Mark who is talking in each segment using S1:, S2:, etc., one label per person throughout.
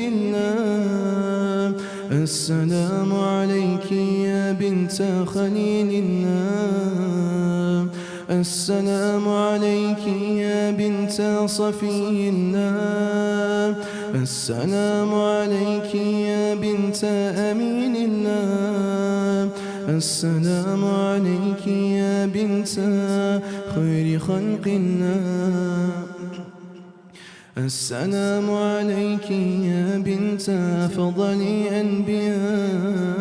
S1: الله. السلام عليك يا بنت خليل الله. السلام عليك يا بنت صفي الله. السلام عليك يا بنت أمين الله. السلام عليك يا بنت خير خلق الله. السلام عليك يا بنت أفضل أنبياء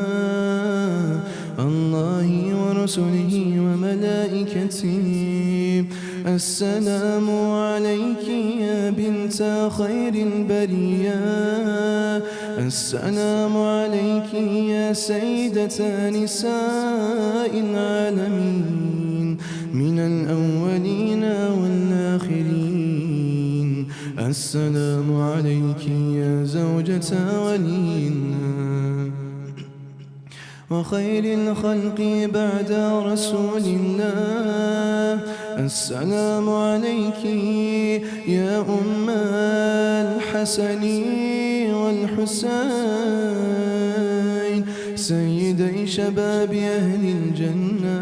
S1: الله ورسله وملائكته. السلام عليك يا بنت خير البرية. السلام عليك يا سيدة نساء العالمين من الأولين والآخرين. السلام عليك يا زوجة ولينا وخير الخلق بعد رسول الله. السلام عليك يا أم الحسن والحسين سيدي شباب أهل الجنة.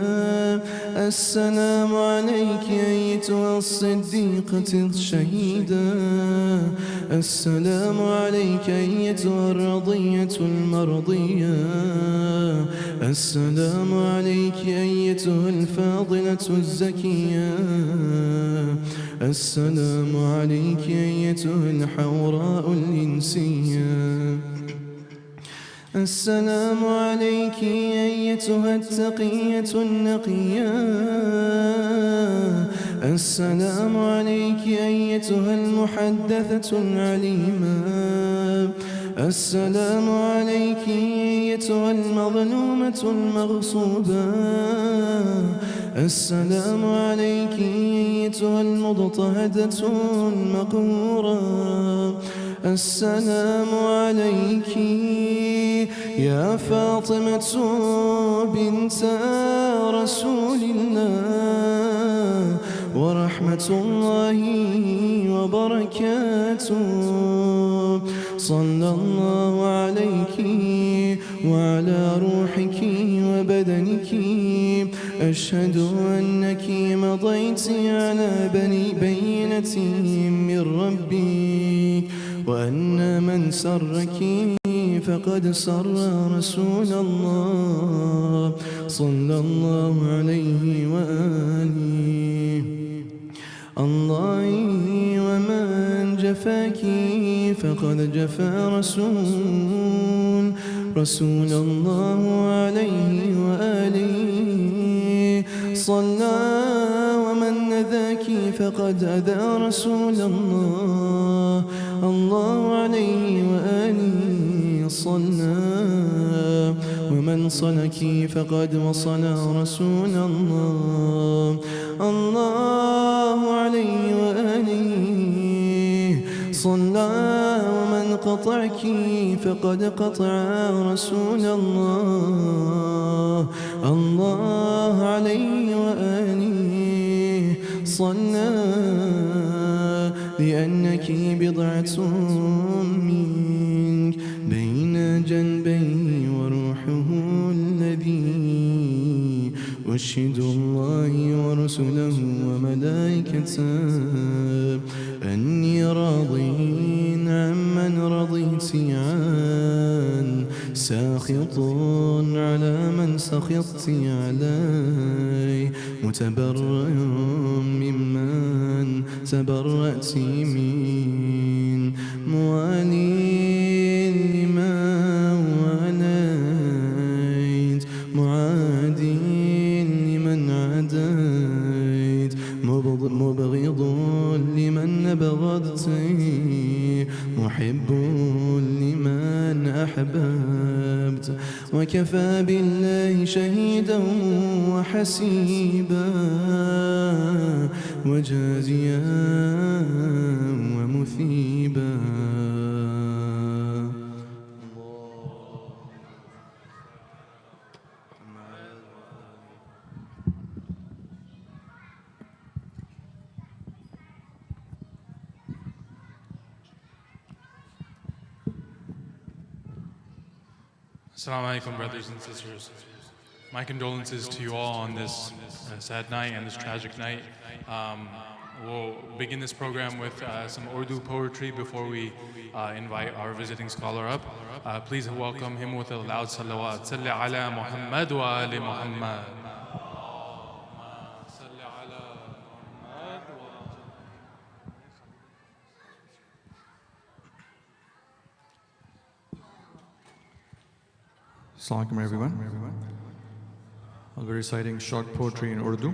S1: السلام عليك أيتها الصديقة الشهيدة. السلام عليك أيتها الرضية المرضية. السلام عليك أيتها الفاضلة الزكية. السلام عليك أيتها الحوراء الإنسية. السلام عليك أيتها التقية النقية. السلام عليك أيتها المحدثة العليمة. السلام عليك أيتها المظلومة المغصوبة. السلام عليك أيتها المضطهدة المقهورة. السلام عليك يا فاطمة بنت رسول الله ورحمة الله وبركاته. صلى الله عليك وعلى روحك وبدنك. أشهد أنك مضيت على بينة من ربك وأن من سرك فقد سر رسول الله صلى الله عليه وآله. الله ومن جفاك فقد جفا رسول الله عليه وآله. صلى ومن نذاك فقد أذى رسول الله عليه وآله. صلى ومن صلك فقد وصل رسول الله عليه وآله. صلى ومن قطعك فقد قطع رسول الله عليه وآله. صلى لأنك بضعة منك بين جنبي وروحه الذي أشهد الله ورسله وملائكته أني راضي عمن رضيت عنه ساخط على من سخطت عليه متبرئ ممن تبرأت من موالي لما واليت معادي لمن عاديت مبغض لمن أبغضت محب لمن أحببت. وكفى بالله شهيدا وحسيبا وجازيا ومثيبا.
S2: Assalamu alaikum, brothers and sisters. My condolences to you all on this sad night and this tragic night. We'll begin this program with some Urdu poetry before we invite our visiting scholar up. Please welcome him with a loud salawat. Salli ala Muhammad wa ali Muhammad.
S3: Assalamu alaikum everyone. I'll be reciting short poetry in Urdu.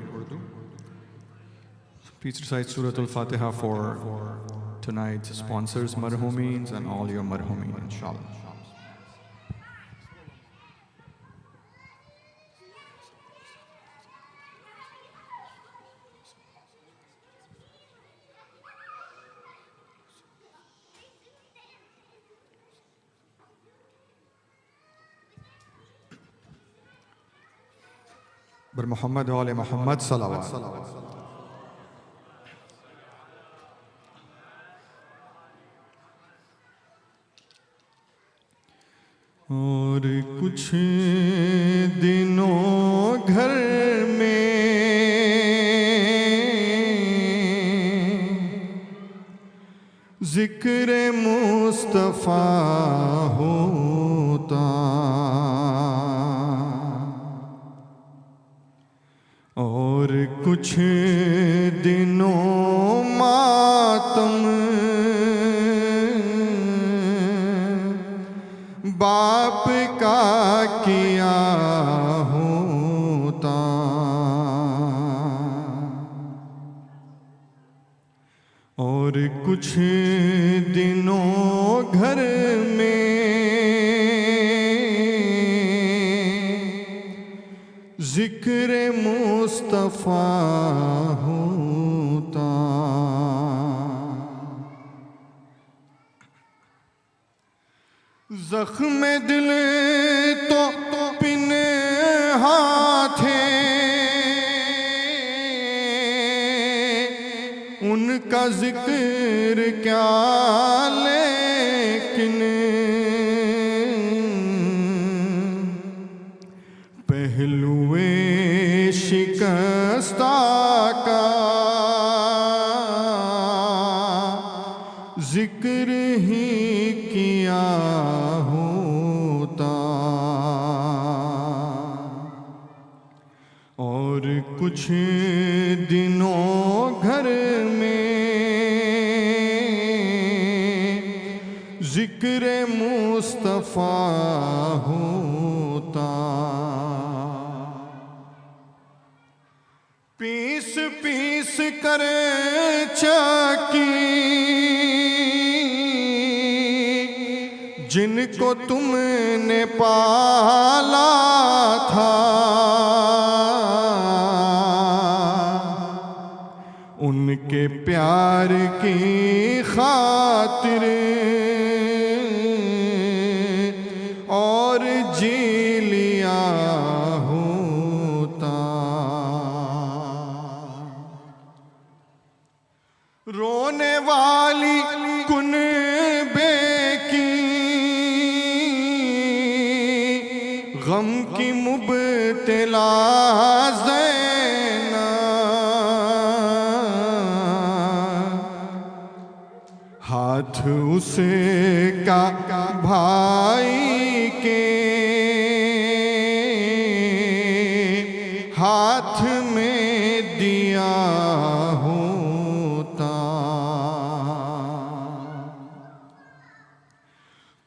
S3: Please recite Surah Al-Fatiha for tonight's sponsors, marhumeens, and all your marhumeen, inshallah. बर मोहम्मद वाले मोहम्मद सलावत। और कुछ दिनों घर में जिक्र मुस्तफ़ा होता, और कुछ दिनों मातम बाप का किया होता, और कुछ दिनों घर में जिक्र मुस्तफ़ा होता। ज़ख्म दिल तो पिन्हा थे, उनका जिक्र क्या लेकिन पहलुए शिकस्ता का जिक्र ही किया होता, और कुछ दिनों घर में जिक्र मुस्तफ़ा होता। पीस पीस कर चाकी जिनको तुमने पाला था, उनके प्यार की खातिर और जी लिया होता। रोने वाली कुनबे की गम की मुब्तला ज़ैना, हाथ उसका भाई के हाथ में दिया होता।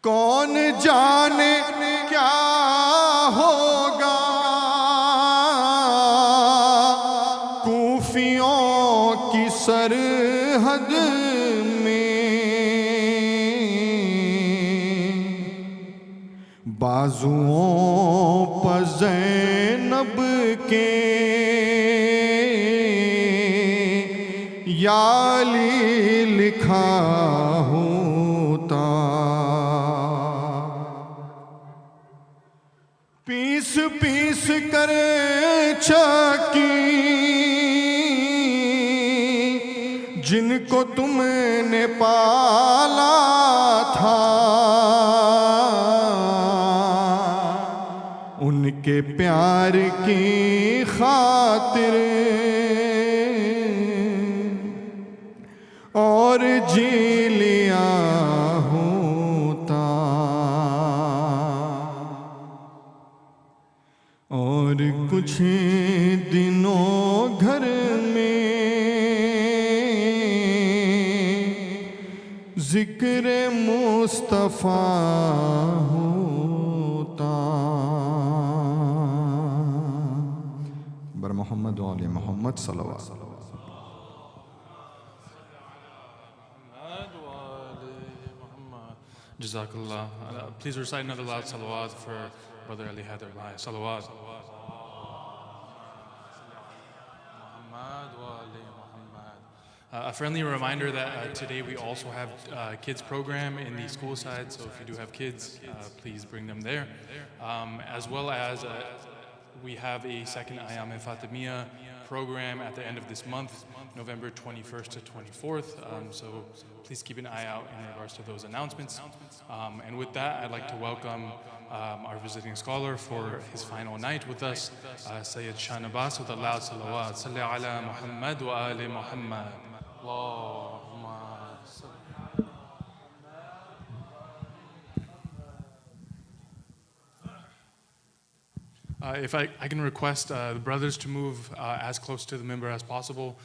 S3: कौन जाने क्या होगा कूफियों की सरहद में, बाजुओं पर ज़ैनब के याली लिखा होता। पीस पीस कर चाकी जिनको तुमने पाला था,
S4: उनके प्यार की खातिर और जी लिया होता, और कुछ दिनों घर में जिक्र मुस्तफा होता। बर मोहम्मद व आले मोहम्मद सल्लल्लाहु।
S2: Jazakallah. Please recite another loud salawat for Brother Ali Haider Bhai. Salawat. A friendly reminder that today we also have kids program in the school side, so if you do have kids, please bring them there. As well as we have a second Ayam Fatimiyya program at the end of this month, November 21st to 24th. So please keep an eye out in regards to those announcements. And with that, I'd like to welcome our visiting scholar for his final night with us, Sayyid Shan Abbas, with a loud salawat. Salli ala Muhammad wa ali Muhammad. Allahumma salli. If I can request the brothers to move as close to the member as possible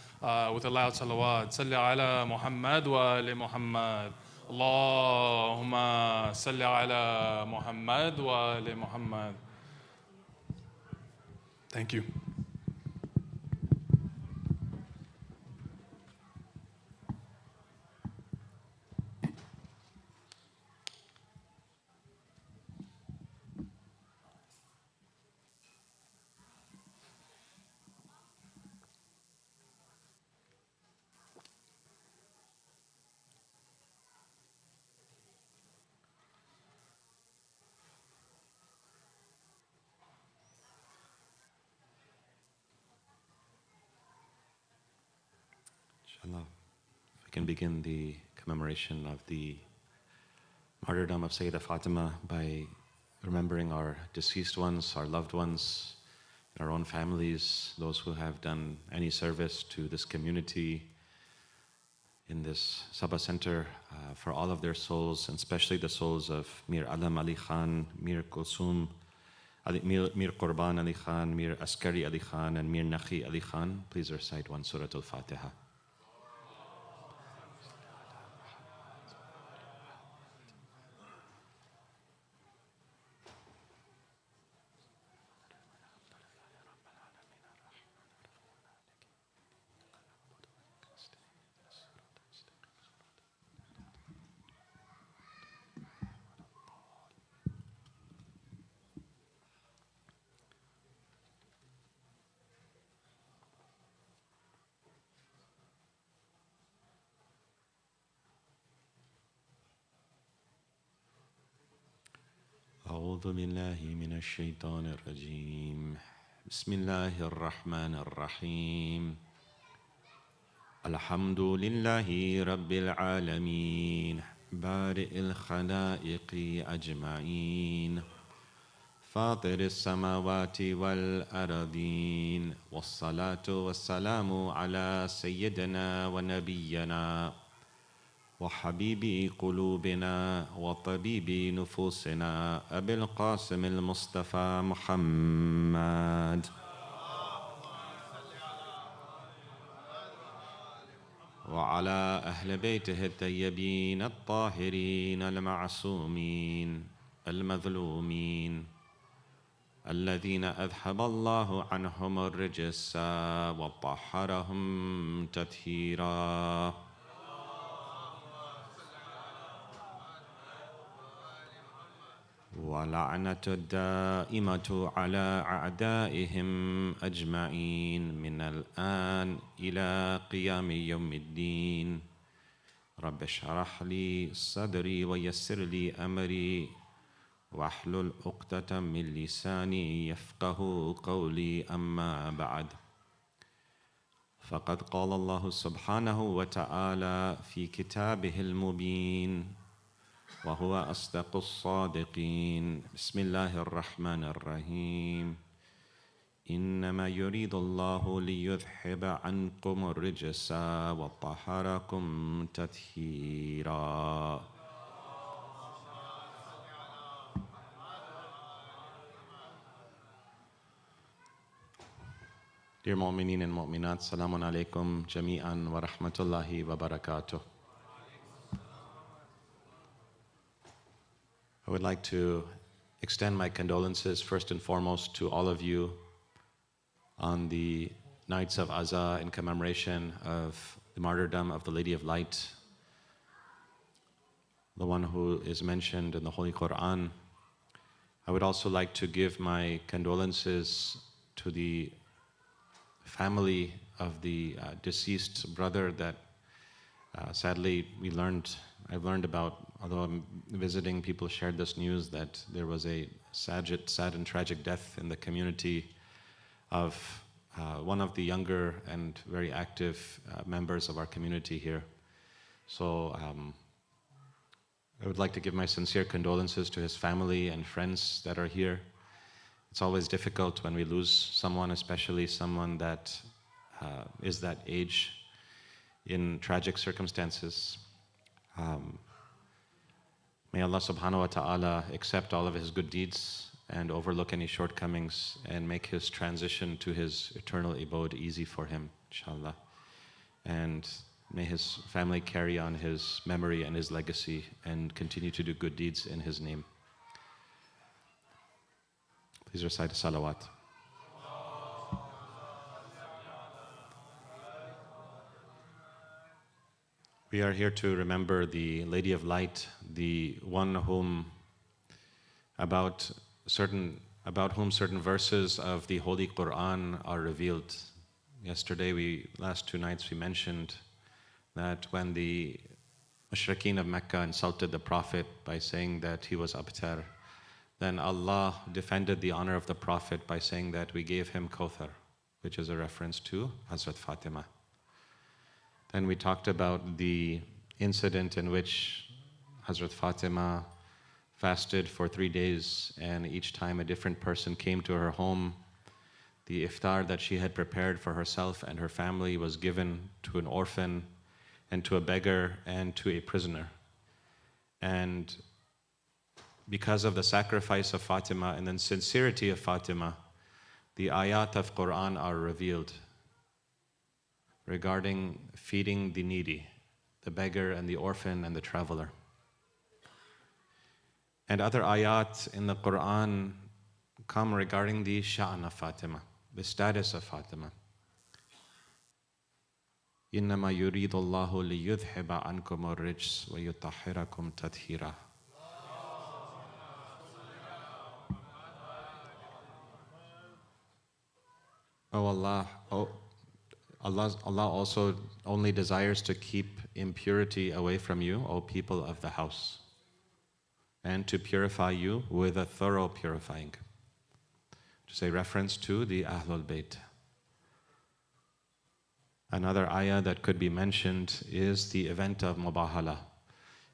S2: with a loud salawat. Salli ala Muhammad wa ali Muhammad. Allahumma salli ala Muhammad wa ali Muhammad. Thank you.
S5: Inshallah, we can begin the commemoration of the martyrdom of Syeda Fatima by remembering our deceased ones, our loved ones, our own families, those who have done any service to this community in this SABA center, for all of their souls, and especially the souls of Mir Alam Ali Khan, Mir Kulsum, Mir Qurban Ali Khan, Mir Askari Ali Khan, and Mir Nakhi Ali Khan. Please recite one Surah Al-Fatiha. أعوذ بالله من الشيطان الرجيم. بسم الله الرحمن الرحيم. الحمد لله رب العالمين بارئ الخلائق أجمعين فاطر السماوات والأرضين والصلاة والسلام على سيدنا ونبينا وحبيب قلوبنا وطبيب نفوسنا أبي القاسم المصطفى محمد وعلى أهل بيته الطيبين الطاهرين المعصومين المظلومين الذين أذهب الله عنهم الرجس وطهرهم تطهيرا ولعنة الدائمة على أعدائهم أجمعين من الآن إلى قيام يوم الدين. رب اشرح لي صدري ويسر لي أمري واحلل عقدة من لساني يفقه قولي. أما بعد، فقد قال الله سبحانه وتعالى في كتابه المبين: وهو أصدق الصادقين بسم الله الرحمن الرحيم إنما يريد الله ليذهب عنكم الرجس وطهركم تطهيرا. Dear Mu'mineen and Mu'minat, Salamun Alaikum Jami'an wa Rahmatullahi wa Barakatuh. I would like to extend my condolences first and foremost to all of you on the nights of Aza in commemoration of the martyrdom of the Lady of Light, the one who is mentioned in the Holy Quran. I would also like to give my condolences to the family of the deceased brother that sadly I've learned about, although I'm visiting, people shared this news that there was a sad and tragic death in the community of one of the younger and very active members of our community here. So I would like to give my sincere condolences to his family and friends that are here. It's always difficult when we lose someone, especially someone that is that age in tragic circumstances. May Allah subhanahu wa ta'ala accept all of his good deeds and overlook any shortcomings and make his transition to his eternal abode easy for him, inshallah. And may his family carry on his memory and his legacy and continue to do good deeds in his name. Please recite a salawat. We are here to remember the Lady of Light, the one about whom certain verses of the Holy Quran are revealed. Last 2 nights we mentioned that when the Mushrikeen of Mecca insulted the Prophet by saying that he was abtar, then Allah defended the honor of the Prophet by saying that we gave him Kawthar, which is a reference to Hazrat Fatima. Then we talked about the incident in which Hazrat Fatima fasted for 3 days, and each time a different person came to her home, the iftar that she had prepared for herself and her family was given to an orphan and to a beggar and to a prisoner. And because of the sacrifice of Fatima and the sincerity of Fatima, the ayat of Quran are revealed regarding feeding the needy, the beggar and the orphan and the traveler. And other ayat in the Quran come regarding the Shan of Fatima, the status of Fatima. إِنَّمَا يُرِيدُ اللَّهُ لِيُذْهِبَ عَنْكُمُ الرِّجْسَ وَيُطَهِّرَكُمْ تَطْهِيرًا. Oh Allah, Allah also only desires to keep impurity away from you, O people of the house, and to purify you with a thorough purifying. Which is a reference to the Ahlul Bayt. Another ayah that could be mentioned is the event of Mubahala,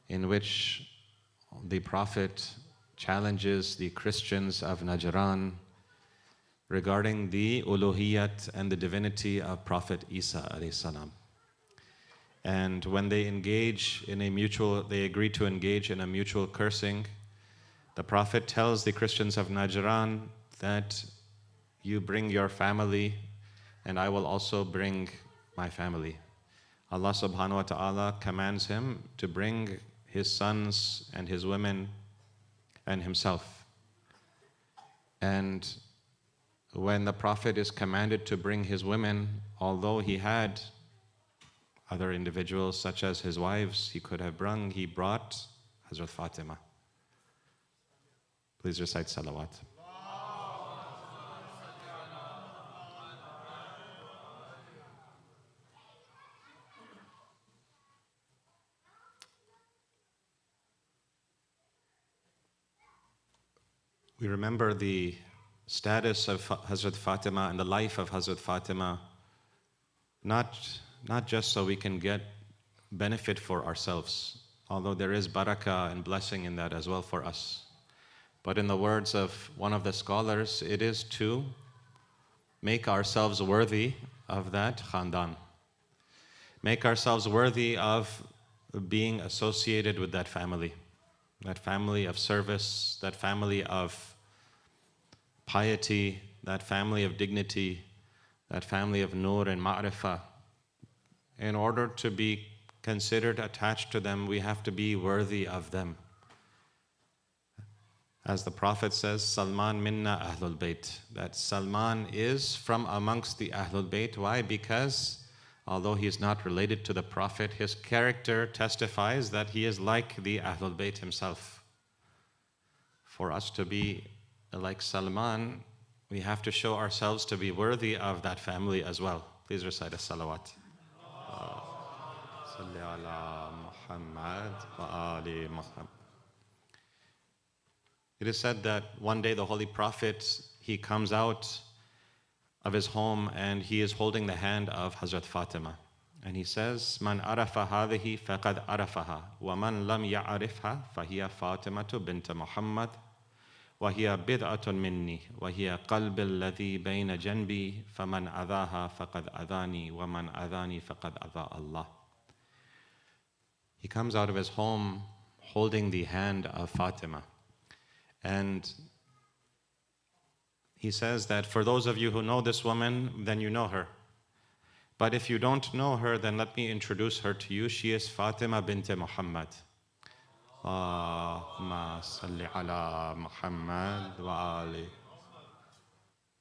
S5: in which the Prophet challenges the Christians of Najran regarding the uluhiyat and the divinity of Prophet Isa alayhi salam. And when they agree to engage in a mutual cursing, the Prophet tells the Christians of Najran that you bring your family and I will also bring my family. Allah subhanahu wa ta'ala commands him to bring his sons and his women and himself. And when the Prophet is commanded to bring his women, although he had other individuals such as his wives he could have he brought Hazrat Fatima. Please recite salawat. We remember the status of Hazrat Fatima and the life of Hazrat Fatima, not just so we can get benefit for ourselves although there is barakah and blessing in that as well for us. But in the words of one of the scholars, it is to make ourselves worthy of that khandan. Make ourselves worthy of being associated with that family of service, that family of piety, that family of dignity, that family of nur and ma'rifah. In order to be considered attached to them, we have to be worthy of them. As the Prophet says, Salman minna Ahlul Bayt, that Salman is from amongst the Ahlul Bayt. Why? Because although he is not related to the Prophet, his character testifies that he is like the Ahlul Bayt himself. For us to be like Salman, we have to show ourselves to be worthy of that family as well. Please recite a salawat. Salli ala Muhammad wa ali Muhammad. It is said that one day the Holy Prophet, he comes out of his home and he is holding the hand of Hazrat Fatima. And he says, Man arafa hadhihi faqad arafaha, wa man lam ya'arifha fahiya Fatimatu bint Muhammad, wa hiya bid'atun minni, wa hiya qalbi alladhi bayna janbi, faman adhaha faqad adhani, wa man adhani faqad adha Allah. He comes out of his home holding the hand of Fatima. And he says that for those of you who know this woman, then you know her. But if you don't know her, then let me introduce her to you. She is Fatima bint Muhammad. Allahumma salli ala Muhammad wa ali.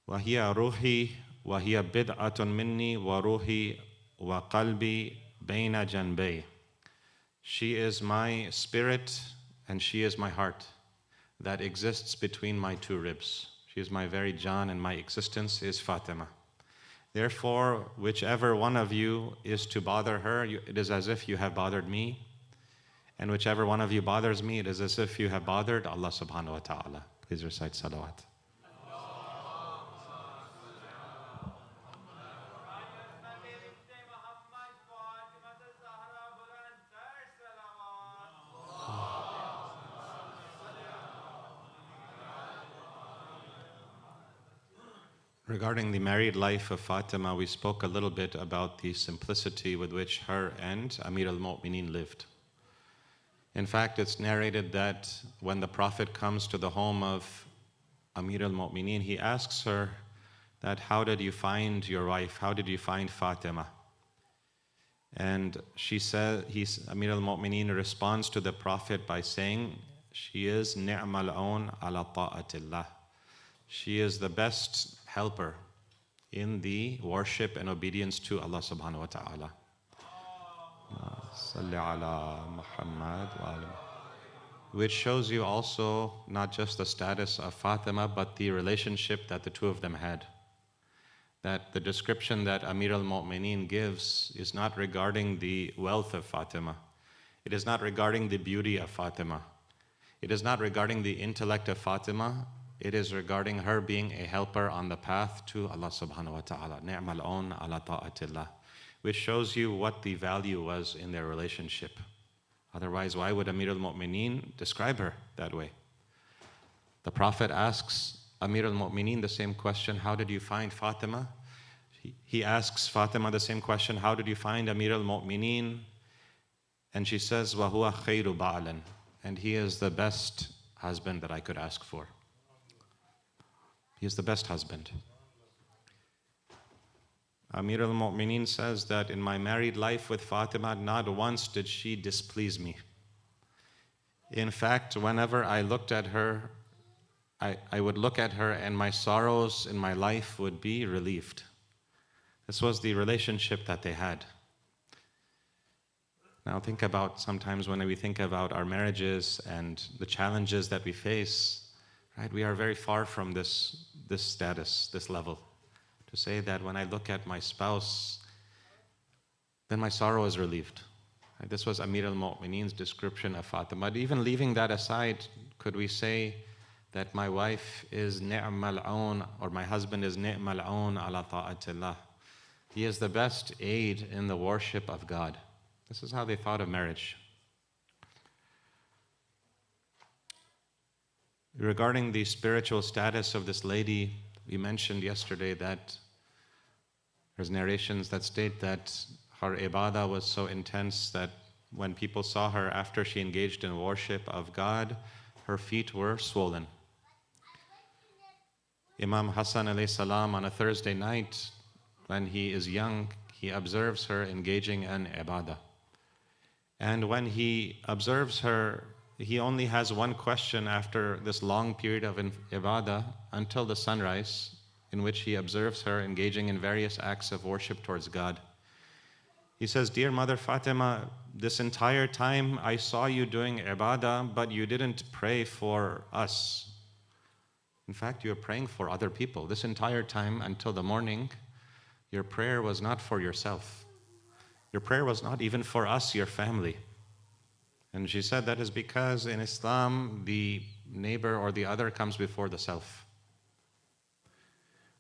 S5: Wa hiya ruhi wa hiya bid'atun minni wa ruhi wa qalbi bayna janbay. She is my spirit and she is my heart that exists between my two ribs. She is my very Jan, and my existence is Fatima. Therefore, whichever one of you is to bother her, it is as if you have bothered me. And whichever one of you bothers me, it is as if you have bothered Allah subhanahu wa ta'ala. Please recite salawat. Regarding the married life of Fatima, we spoke a little bit about the simplicity with which her and Amir al-Mu'mineen lived. In fact, it's narrated that when the Prophet comes to the home of Amir al-Mu'mineen, he asks her that, how did you find your wife? How did you find Fatima? And she said, Amir al-Mu'mineen responds to the Prophet by saying, she is ni'mal aun ala ta'atillah. She is the best helper in the worship and obedience to Allah subhanahu wa ta'ala. Salli ala Muhammad wa ali. Which shows you also not just the status of Fatima, but the relationship that the two of them had. That the description that Amir al-Mu'mineen gives is not regarding the wealth of Fatima. It is not regarding the beauty of Fatima. It is not regarding the intellect of Fatima. It is regarding her being a helper on the path to Allah subhanahu wa ta'ala. Ni'mal aun ala ta'atillah. Which shows you what the value was in their relationship. Otherwise, why would Amir al-Mu'mineen describe her that way? The Prophet asks Amir al-Mu'mineen the same question, how did you find Fatima? He asks Fatima the same question, how did you find Amir al-Mu'mineen? And she says, وَهُوَ خَيْرُ بَعْلًا. And he is the best husband that I could ask for. He is the best husband. Amir al-Mu'mineen says that in my married life with Fatima, not once did she displease me. In fact, whenever I looked at her, I would look at her and my sorrows in my life would be relieved. This was the relationship that they had. Now think about sometimes when we think about our marriages and the challenges that we face, right? We are very far from this status, this level. To say that when I look at my spouse, then my sorrow is relieved. Right? This was Amir al-Mu'mineen's description of Fatima. But even leaving that aside, could we say that my wife is ni'mal aun, or my husband is ni'mal aun ala ta'atillah? He is the best aid in the worship of God. This is how they thought of marriage. Regarding the spiritual status of this lady, we mentioned yesterday that there's narrations that state that her ibadah was so intense that when people saw her after she engaged in worship of God, her feet were swollen. Imam Hassan alayhi salam on a Thursday night, when he is young, he observes her engaging in ibadah. And when he observes her, he only has one question after this long period of ibadah until the sunrise, in which he observes her engaging in various acts of worship towards God. He says, "Dear Mother Fatima, this entire time I saw you doing ibadah, but you didn't pray for us. In fact, you were praying for other people. This entire time until the morning, your prayer was not for yourself. Your prayer was not even for us, your family." And she said that is because in Islam, the neighbor or the other comes before the self.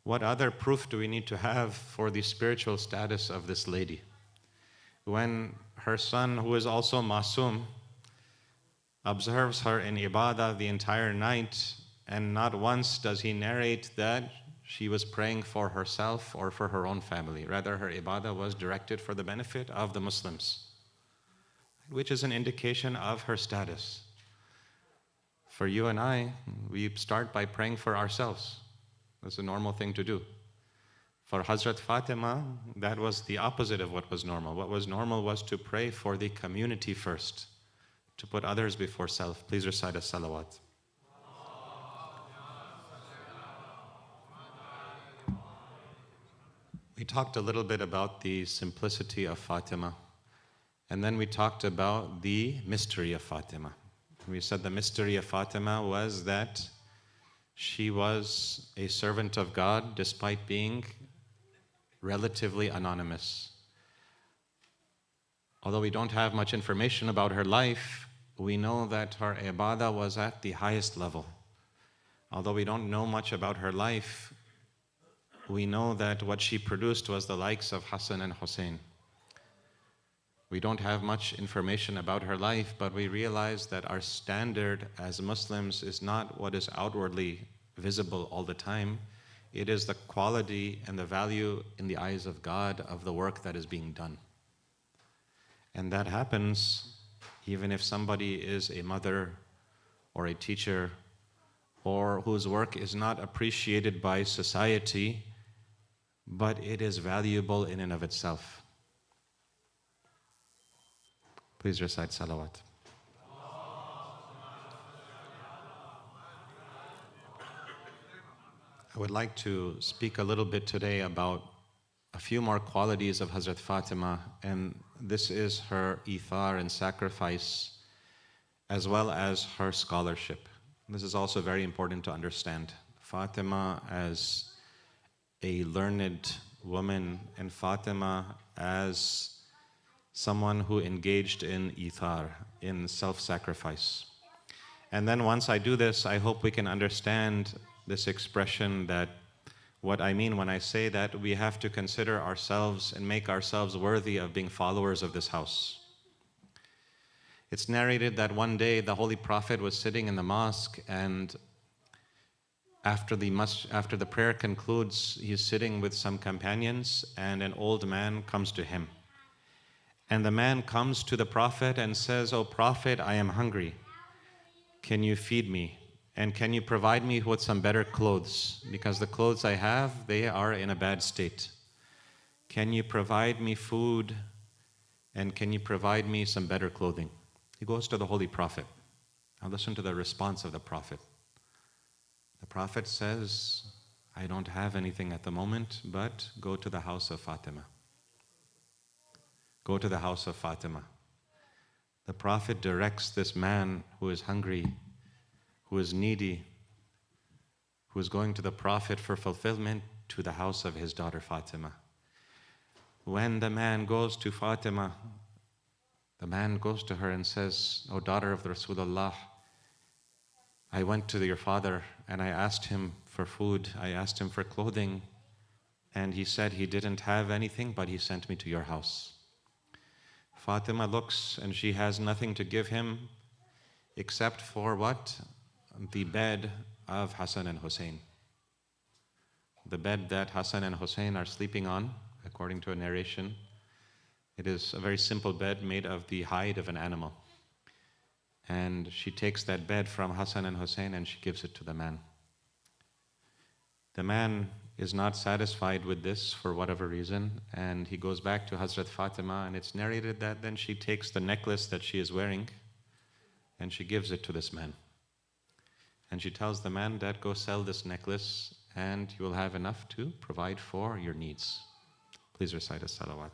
S5: What other proof do we need to have for the spiritual status of this lady? When her son, who is also Masum, observes her in ibadah the entire night, and not once does he narrate that she was praying for herself or for her own family. Rather, her ibadah was directed for the benefit of the Muslims, which is an indication of her status. For you and I, we start by praying for ourselves. That's a normal thing to do. For Hazrat Fatima, that was the opposite of what was normal. What was normal was to pray for the community first, to put others before self. Please recite a salawat. We talked a little bit about the simplicity of Fatima. And then we talked about the mystery of Fatima. We said the mystery of Fatima was that she was a servant of God despite being relatively anonymous. Although we don't have much information about her life, we know that her ibadah was at the highest level. Although we don't know much about her life, we know that what she produced was the likes of Hassan and Hussein. We don't have much information about her life, but we realize that our standard as Muslims is not what is outwardly visible all the time. It is the quality and the value in the eyes of God of the work that is being done. And that happens even if somebody is a mother or a teacher or whose work is not appreciated by society, but it is valuable in and of itself. Please recite salawat. I would like to speak a little bit today about a few more qualities of Hazrat Fatima, and this is her ithar and sacrifice, as well as her scholarship. This is also very important to understand. Fatima as a learned woman, and Fatima as someone who engaged in ithar, in self-sacrifice. And then once I do this, I hope we can understand this expression, that what I mean when I say that we have to consider ourselves and make ourselves worthy of being followers of this house. It's narrated that one day the Holy Prophet was sitting in the mosque, and after the prayer concludes, he's sitting with some companions, and an old man comes to him. And the man comes to the Prophet and says, "O Prophet, I am hungry. Can you feed me? And can you provide me with some better clothes? Because the clothes I have, they are in a bad state. Can you provide me food? And can you provide me some better clothing?" He goes to the Holy Prophet. Now listen to the response of the Prophet. The Prophet says, "I don't have anything at the moment, but go to the house of Fatima. Go to the house of Fatima." The Prophet directs this man who is hungry, who is needy, who is going to the Prophet for fulfillment, to the house of his daughter Fatima. When the man goes to Fatima, the man goes to her and says, "O daughter of the Rasulullah, I went to your father and I asked him for food, I asked him for clothing, and he said he didn't have anything, but he sent me to your house." Fatima looks and she has nothing to give him except for what? the bed of Hassan and Hussein. The bed that Hassan and Hussein are sleeping on, according to a narration, it is a very simple bed made of the hide of an animal. And she takes that bed from Hassan and Hussein and she gives it to the man. The man is not satisfied with this for whatever reason, and he goes back to Hazrat Fatima, and it's narrated that then she takes the necklace that she is wearing and she gives it to this man. And she tells the man that go sell this necklace and you will have enough to provide for your needs. Please recite a salawat.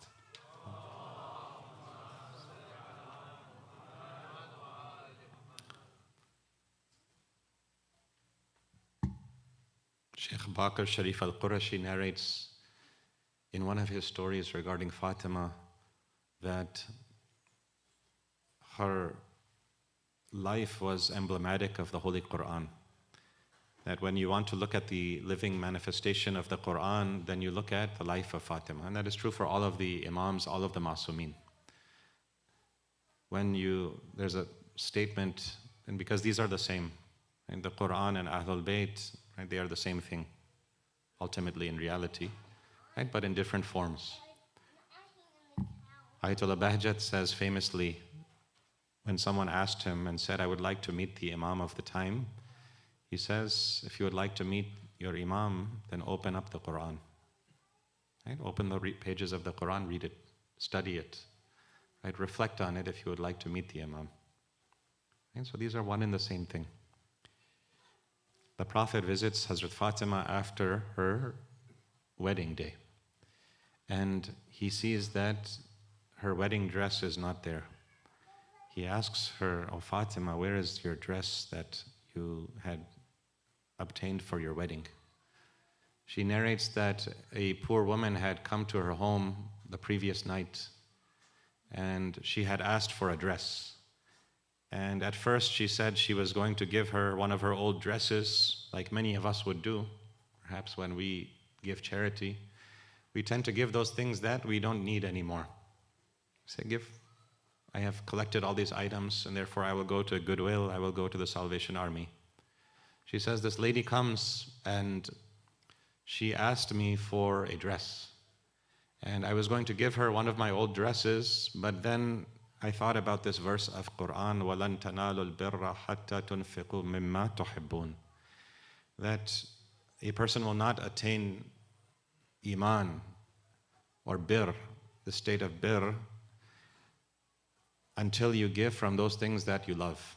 S5: Sheikh Bakr Sharif al-Qurashi narrates in one of his stories regarding Fatima that her life was emblematic of the Holy Quran. That when you want to look at the living manifestation of the Quran, then you look at the life of Fatima. And that is true for all of the Imams, all of the Masumeen. There's a statement, and because these are the same, and the Quran and Ahlul Bayt, right, they are the same thing, ultimately in reality, right, but in different forms. Ayatollah Bahjat says famously, when someone asked him and said, I would like to meet the Imam of the time, he says, if you would like to meet your Imam, then open up the Quran. Right? Open the pages of the Quran, read it, study it, right? Reflect on it if you would like to meet the Imam. And so these are one and the same thing. The Prophet visits Hazrat Fatima after her wedding day. And he sees that her wedding dress is not there. He asks her, "Oh Fatima, where is your dress that you had obtained for your wedding?" She narrates that a poor woman had come to her home the previous night and she had asked for a dress. And at first she said she was going to give her one of her old dresses, like many of us would do. Perhaps when we give charity, we tend to give those things that we don't need anymore. Say, I have collected all these items and therefore I will go to Goodwill, I will go to the Salvation Army. She says, this lady comes and she asked me for a dress. And I was going to give her one of my old dresses, but then I thought about this verse of Quran, وَلَن تَنَالُوا الْبِرَّ حَتَّى تُنْفِقُوا مِمَّا تُحِبُّونَ, that a person will not attain iman or bir, the state of bir, until you give from those things that you love.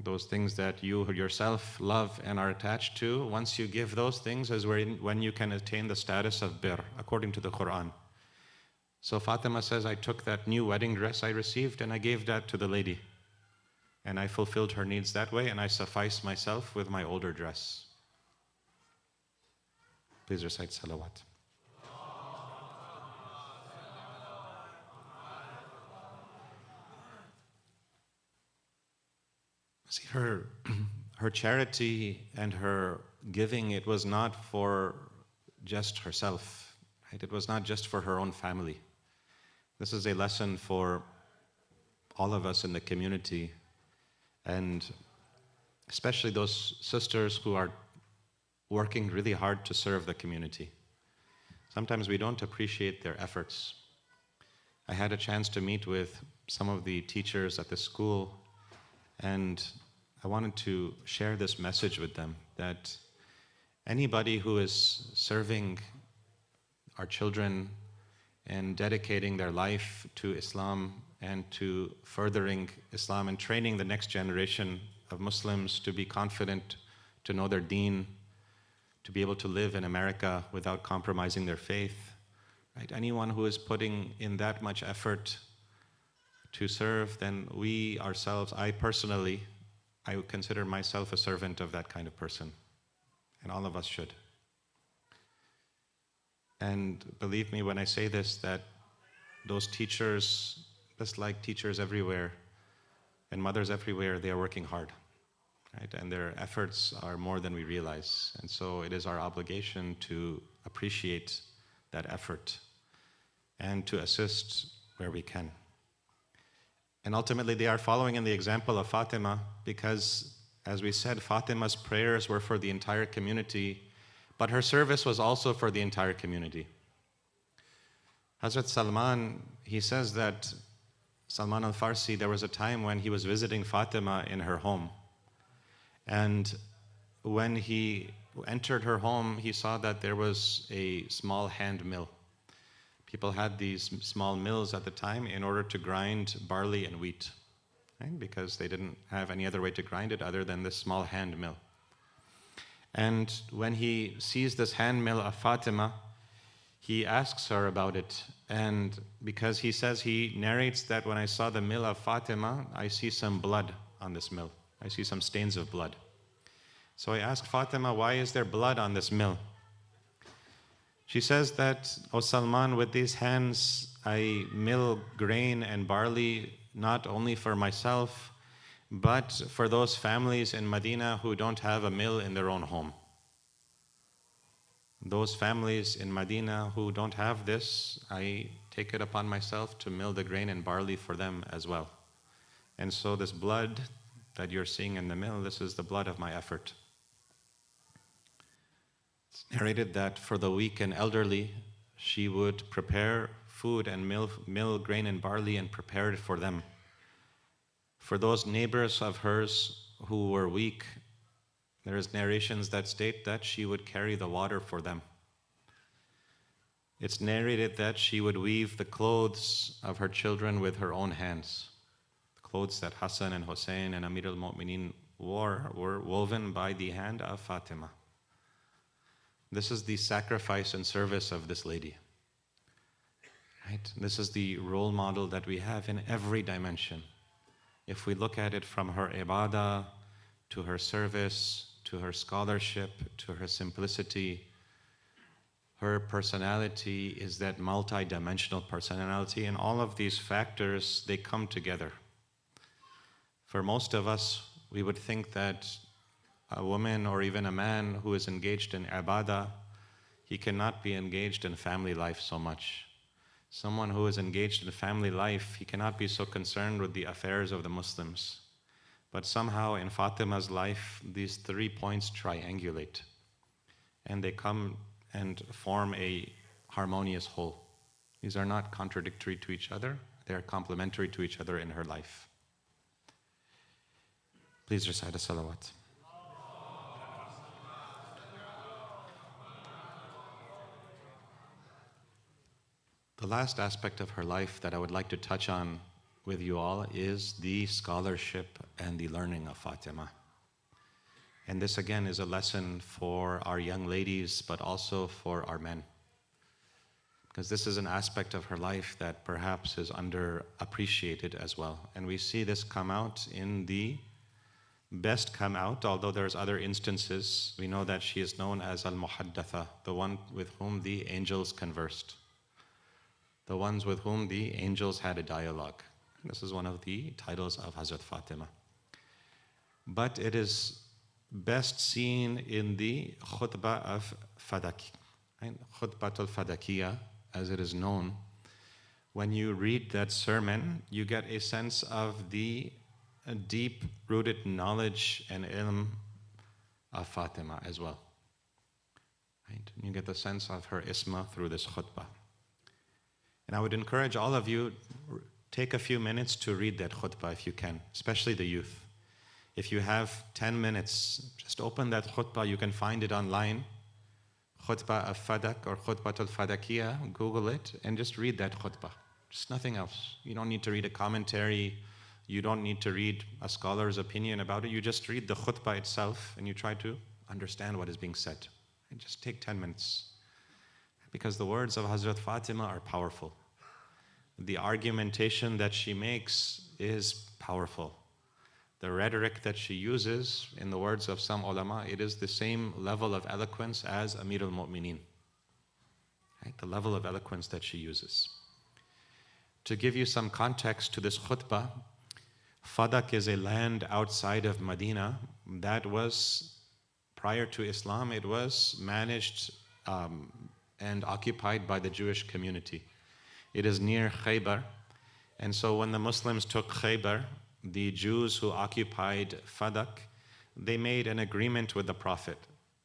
S5: Those things that you yourself love and are attached to, once you give those things is when you can attain the status of bir, according to the Quran. So Fatima says, I took that new wedding dress I received and I gave that to the lady. And I fulfilled her needs that way and I sufficed myself with my older dress. Please recite salawat. See, her charity and her giving, it was not for just herself, right? It was not just for her own family. This is a lesson for all of us in the community, and especially those sisters who are working really hard to serve the community. Sometimes we don't appreciate their efforts. I had a chance to meet with some of the teachers at the school, and I wanted to share this message with them, that anybody who is serving our children and dedicating their life to Islam and to furthering Islam and training the next generation of Muslims to be confident, to know their deen, to be able to live in America without compromising their faith, right? Anyone who is putting in that much effort to serve, then we ourselves, I would consider myself a servant of that kind of person. And all of us should. And believe me when I say this, that those teachers, just like teachers everywhere and mothers everywhere, they are working hard, right? And their efforts are more than we realize. And so it is our obligation to appreciate that effort and to assist where we can. And ultimately they are following in the example of Fatima, because As we said, Fatima's prayers were for the entire community, but her service was also for the entire community. Hazrat Salman, he says that Salman al-Farsi, there was a time when he was visiting Fatima in her home. And when he entered her home, he saw that there was a small hand mill. People had these small mills at the time in order to grind barley and wheat, right? Because they didn't have any other way to grind it other than this small hand mill. And when he sees this hand mill of Fatima, he asks her about it. And because he says, he narrates that when I saw the mill of Fatima, I see some blood on this mill. I see some stains of blood. So I asked Fatima, why is there blood on this mill? She says that, O Salman, with these hands I mill grain and barley, not only for myself, but for those families in Medina who don't have a mill in their own home. Those families in Medina who don't have this, I take it upon myself to mill the grain and barley for them as well. And so this blood that you're seeing in the mill, this is the blood of my effort. It's narrated that for the weak and elderly, she would prepare food and mill grain and barley and prepare it for them. For those neighbors of hers who were weak, there is narrations that state that she would carry the water for them. It's narrated that she would weave the clothes of her children with her own hands. The clothes that Hassan and Hussein and Amir al-Mu'mineen wore were woven by the hand of Fatima. This is the sacrifice and service of this lady. Right? This is the role model that we have in every dimension. If we look at it from her ibadah, to her service, to her scholarship, to her simplicity, her personality is that multi-dimensional personality, and all of these factors, they come together. For most of us, we would think that a woman or even a man who is engaged in ibadah, he cannot be engaged in family life so much. Someone who is engaged in family life, he cannot be so concerned with the affairs of the Muslims. But somehow in Fatima's life, these 3 points triangulate, and they come and form a harmonious whole. These are not contradictory to each other, they are complementary to each other in her life. Please recite a salawat. The last aspect of her life that I would like to touch on with you all is the scholarship and the learning of Fatima. And this again is a lesson for our young ladies, but also for our men. Because this is an aspect of her life that perhaps is underappreciated as well. And we see this come out in the best come out, although there's other instances. We know that she is known as Al-Muhaddatha, the one with whom the angels conversed. The ones with whom the angels had a dialogue. This is one of the titles of Hazrat Fatima. But it is best seen in the khutbah of Fadaki, right? Khutbatul Fadakiyah, as it is known. When you read that sermon, you get a sense of the deep-rooted knowledge and ilm of Fatima as well. Right? You get the sense of her isma through this khutbah. And I would encourage all of you, take a few minutes to read that khutbah if you can, especially the youth. If you have 10 minutes, just open that khutbah. You can find it online. Khutbah of Fadak or Khutbatul Fadakiyah, Google it and just read that khutbah. Just nothing else. You don't need to read a commentary. You don't need to read a scholar's opinion about it. You just read the khutbah itself and you try to understand what is being said. And just take 10 minutes. Because the words of Hazrat Fatima are powerful. The argumentation that she makes is powerful. The rhetoric that she uses, in the words of some ulama, it is the same level of eloquence as Amir al-Mu'mineen. Right? The level of eloquence that she uses. To give you some context to this khutbah, Fadak is a land outside of Medina that was, prior to Islam, it was managed and occupied by the Jewish community. It is near Khaybar, and so when the Muslims took Khaybar, the Jews who occupied Fadak, they made an agreement with the Prophet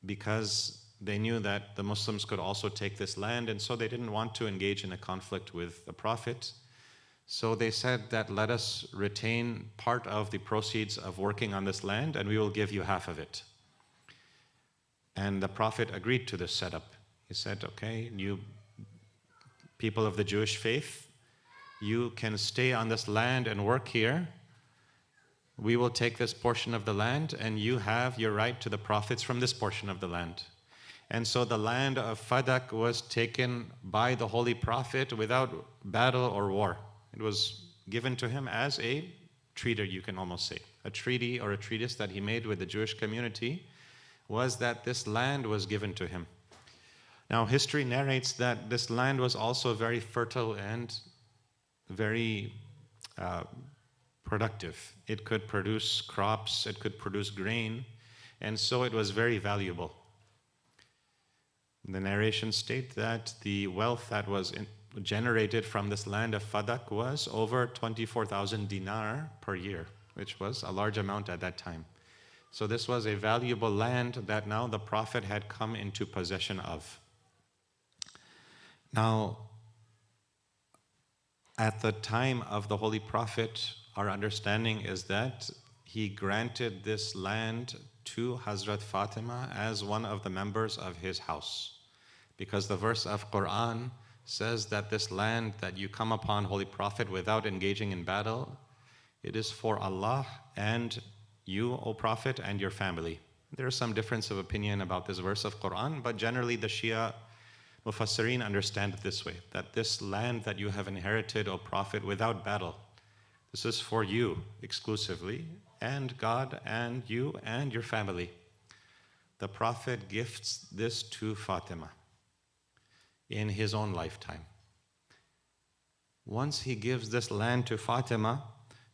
S5: because they knew that the Muslims could also take this land, and so they didn't want to engage in a conflict with the Prophet. So they said that let us retain part of the proceeds of working on this land and we will give you half of it. And the Prophet agreed to this setup. He said, okay, you people of the Jewish faith, you can stay on this land and work here. We will take this portion of the land and you have your right to the profits from this portion of the land. And so the land of Fadak was taken by the Holy Prophet without battle or war. It was given to him as a treaty, you can almost say. A treaty or a treatise that he made with the Jewish community was that this land was given to him. Now, history narrates that this land was also very fertile and very productive. It could produce crops, it could produce grain, and so it was very valuable. The narrations state that the wealth that was generated from this land of Fadak was over 24,000 dinar per year, which was a large amount at that time. So this was a valuable land that now the Prophet had come into possession of. Now, at the time of the Holy Prophet, our understanding is that he granted this land to Hazrat Fatima as one of the members of his house. Because the verse of Quran says that this land that you come upon, Holy Prophet, without engaging in battle, it is for Allah and you, O Prophet, and your family. There is some difference of opinion about this verse of Quran, but generally the Shia Mufassirin understand it this way, that this land that you have inherited, O Prophet, without battle, this is for you exclusively, and God and you and your family. The Prophet gifts this to Fatima in his own lifetime. Once he gives this land to Fatima,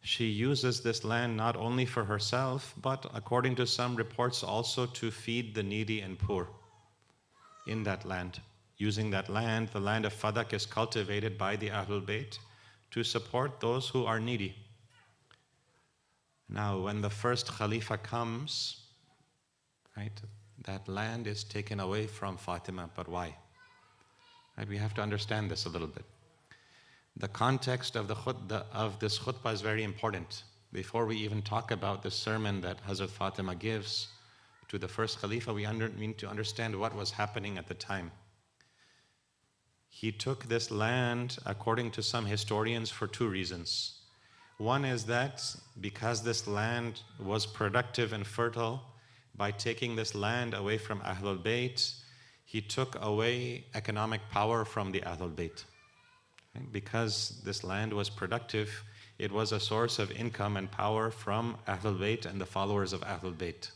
S5: she uses this land not only for herself, but according to some reports also to feed the needy and poor in that land. Using that land, the land of Fadak is cultivated by the Ahlul Bayt to support those who are needy. Now, when the first Khalifa comes, right, that land is taken away from Fatima, but why? Right, we have to understand this a little bit. The context of this khutbah is very important. Before we even talk about the sermon that Hazrat Fatima gives to the first Khalifa, we need to understand what was happening at the time. He took this land, according to some historians, for two reasons. One is that because this land was productive and fertile, by taking this land away from Ahlul Bayt, he took away economic power from the Ahlul Bayt. Because this land was productive, it was a source of income and power from Ahlul Bayt and the followers of Ahlul Bayt.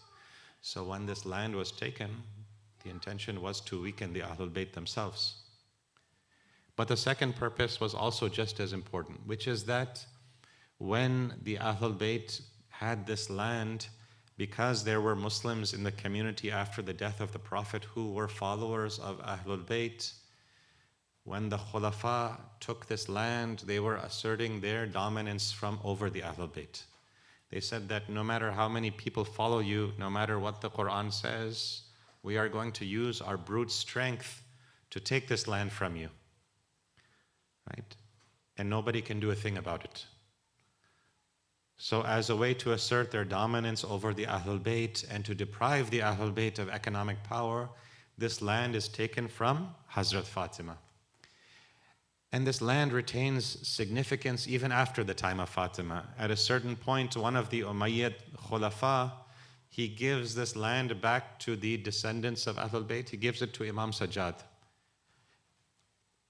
S5: So when this land was taken, the intention was to weaken the Ahlul Bayt themselves. But the second purpose was also just as important, which is that when the Ahlul Bayt had this land, because there were Muslims in the community after the death of the Prophet who were followers of Ahlul Bayt, when the Khulafa took this land, they were asserting their dominance from over the Ahlul Bayt. They said that no matter how many people follow you, no matter what the Quran says, we are going to use our brute strength to take this land from you. Right? And nobody can do a thing about it. So as a way to assert their dominance over the Ahlul Bayt and to deprive the Ahlul Bayt of economic power, this land is taken from Hazrat Fatima. And this land retains significance even after the time of Fatima. At a certain point, one of the Umayyad Khulafa, he gives this land back to the descendants of Ahlul Bayt. He gives it to Imam Sajjad.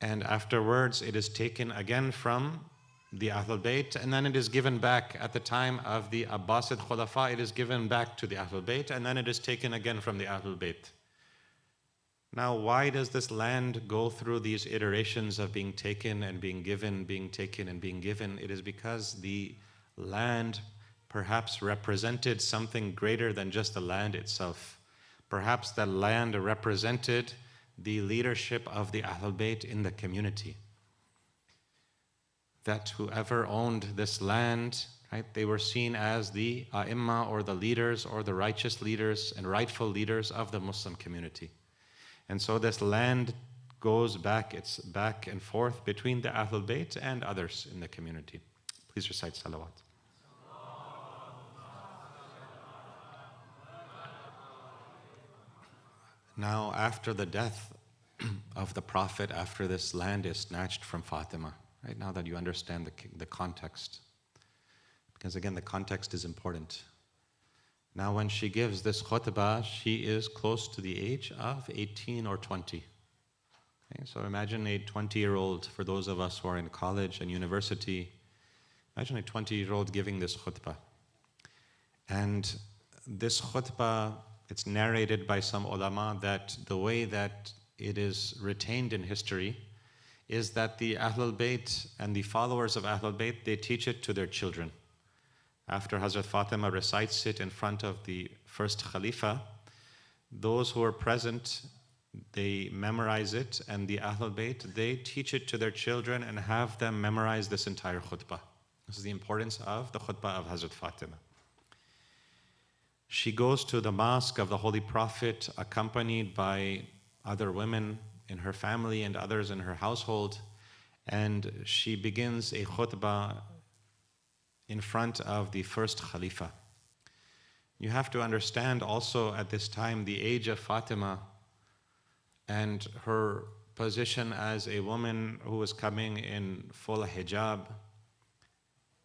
S5: And afterwards, it is taken again from the Ahlul Bayt, and then it is given back at the time of the Abbasid Khulafa. It is given back to the Ahlul Bayt, and then it is taken again from the Ahlul Bayt. Now, why does this land go through these iterations of being taken and being given, being taken and being given? It is because the land perhaps represented something greater than just the land itself. Perhaps the land represented the leadership of the Ahlul Bayt in the community. That whoever owned this land Right? They were seen as the A'imma, or the leaders, or the righteous leaders and rightful leaders of the Muslim community. And so this land goes back, it's back and forth between the Ahlul Bayt and others in the community. Please recite salawat. Now, after the death of the Prophet, after this land is snatched from Fatima, right, now that you understand the context, because again, the context is important. Now, when she gives this khutbah, she is close to the age of 18 or 20. Okay, so imagine a 20-year-old, for those of us who are in college and university, imagine a 20-year-old giving this khutbah. And this khutbah, it's narrated by some ulama that the way that it is retained in history is that the Ahlul Bayt and the followers of Ahlul Bayt, they teach it to their children. After Hazrat Fatima recites it in front of the first Khalifa, those who are present, they memorize it, and the Ahlul Bayt, they teach it to their children and have them memorize this entire khutbah. This is the importance of the khutbah of Hazrat Fatima. She goes to the mosque of the Holy Prophet accompanied by other women in her family and others in her household, and she begins a khutbah in front of the first Khalifa. You have to understand also at this time the age of Fatima and her position as a woman who was coming in full hijab,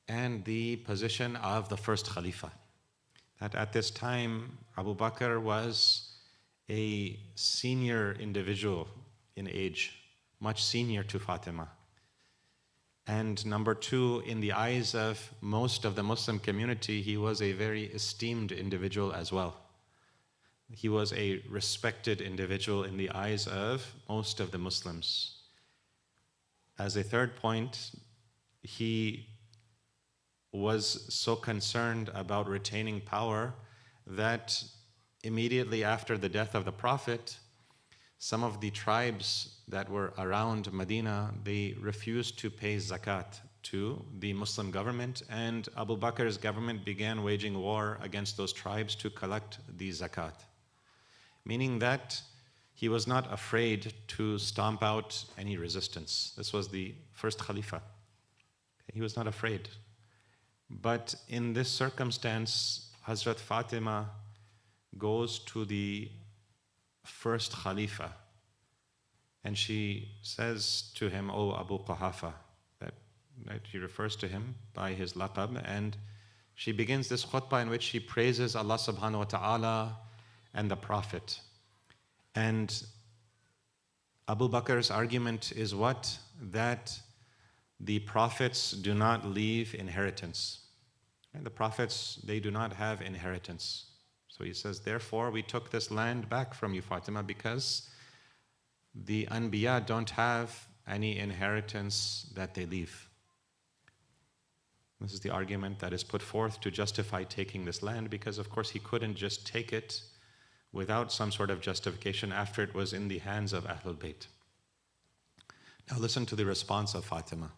S5: and the position of the first Khalifa. That at this time, Abu Bakr was a senior individual in age, much senior to Fatima. And number two, in the eyes of most of the Muslim community, he was a very esteemed individual as well. He was a respected individual in the eyes of most of the Muslims. As a third point, he was so concerned about retaining power that immediately after the death of the Prophet, some of the tribes that were around Medina, they refused to pay zakat to the Muslim government, and Abu Bakr's government began waging war against those tribes to collect the zakat. Meaning that he was not afraid to stomp out any resistance. This was the first Khalifa. He was not afraid. But in this circumstance, Hazrat Fatima goes to the first Khalifa and she says to him, "Oh Abu Quhafa," that she refers to him by his laqab, and she begins this khutbah in which she praises Allah subhanahu wa ta'ala and the Prophet. And Abu Bakr's argument is what? That the prophets do not leave inheritance. And the prophets, they do not have inheritance. So he says, therefore, we took this land back from you, Fatima, because the Anbiya don't have any inheritance that they leave. This is the argument that is put forth to justify taking this land, because of course he couldn't just take it without some sort of justification after it was in the hands of Ahlul Bayt. Now listen to the response of Fatima.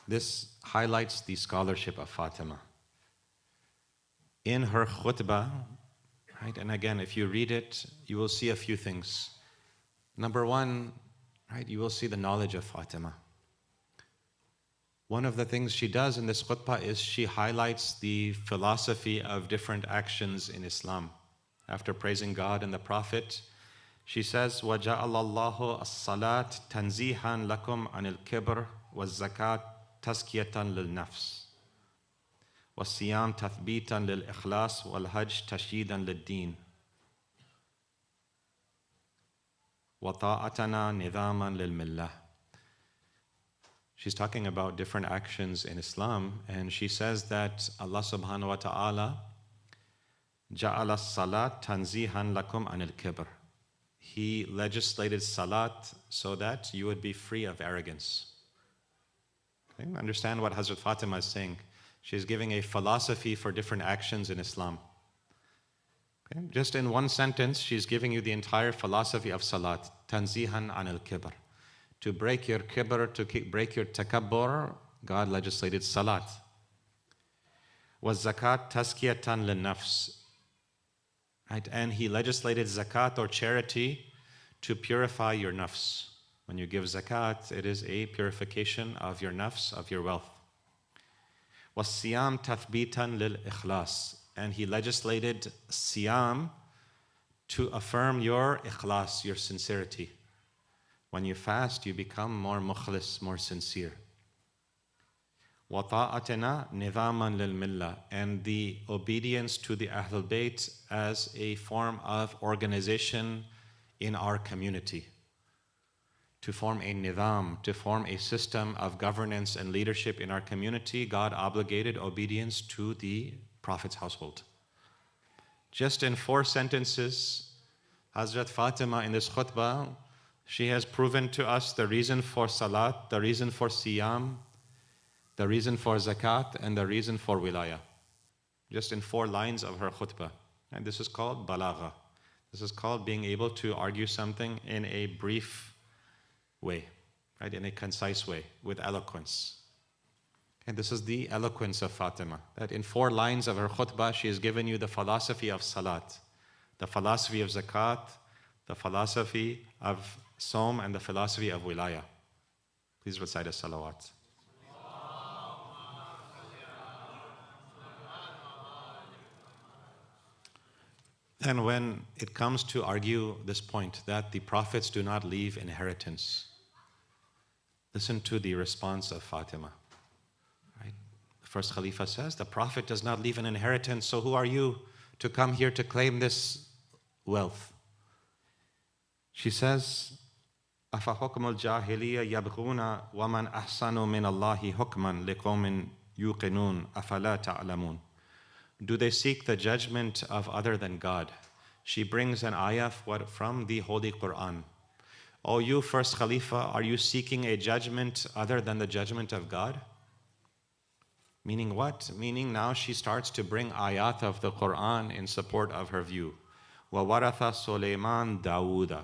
S5: This highlights the scholarship of Fatima. In her khutbah, right, and again, if you read it, you will see a few things. Number one, right, you will see the knowledge of Fatima. One of the things she does in this khutbah is she highlights the philosophy of different actions in Islam. After praising God and the Prophet, she says, وَجَعَلَ اللَّهُ الصَّلَاةِ تَنْزِيهًا لَكُمْ عَنِ الْكِبْرِ وَالزَّكَاةِ تَزْكِيَةً لِلنَّفْسِ وَالصِّيَامِ تَثْبِيتًا لِلْإِخْلَاصِ وَالْحَجِّ تَشْيِيدًا لِلدِّينِ وَطَاعَتَنَا نِظَامًا لِلْمِلَّةِ. She's talking about different actions in Islam, and she says that Allah subhanahu wa ta'ala جَعَلَ الصَّلَاةِ تَنْزِيهًا لَكُمْ عَنِ الْكِبْرِ. He legislated salat so that you would be free of arrogance. Okay? Understand what Hazrat Fatima is saying. She's giving a philosophy for different actions in Islam. Okay? Just in one sentence, she's giving you the entire philosophy of salat. Tanzihan an al-kibr. To break your kibr, to break your takabbur, God legislated salat. وَالزَّكَاةِ تَزْكِيَةً لِلنَّفْسِ. Right? And he legislated zakat or charity to purify your nafs. When you give zakat, it is a purification of your nafs, of your wealth. وَالصِّيَامِ تَثْبِيتًا لِلْإِخْلَاصِ. And he legislated siyam to affirm your ikhlas, your sincerity. When you fast, you become more mukhlis, more sincere. وَطَاعَتِنَا نِظَامًا لِلْمِلَّةِ. And the obedience to the Ahlul Bayt as a form of organization in our community. To form a nizam, to form a system of governance and leadership in our community, God obligated obedience to the Prophet's household. Just in 4 sentences, Hazrat Fatima in this khutbah, she has proven to us the reason for salat, the reason for siyam, the reason for zakat, and the reason for wilayah. Just in 4 lines of her khutbah. And this is called balagha. This is called being able to argue something in a brief way, right? In a concise way, with eloquence. And this is the eloquence of Fatima. That in 4 lines of her khutbah, she has given you the philosophy of salat, the philosophy of zakat, the philosophy of Som, and the philosophy of wilayah. Please recite a salawat. And when it comes to argue this point that the prophets do not leave inheritance, listen to the response of Fatima. Right? The first Khalifa says, the prophet does not leave an inheritance, so who are you to come here to claim this wealth? She says, أَفَحُكْمُ الْجَاهِلِيَّةِ يَبْغُونَ وَمَنْ أَحْسَنُ مِنَ اللَّهِ حُكْمًا لِقَوْمٍ يُوقِنُونَ أَفَلَا تَعْلَمُونَ. Do they seek the judgment of other than God? She brings an ayah from the Holy Quran. Oh, you first Khalifa, are you seeking a judgment other than the judgment of God? Meaning what? Meaning now she starts to bring ayat of the Quran in support of her view. وَوَرَثَ سُلَيْمَانَ دَاوُودَ.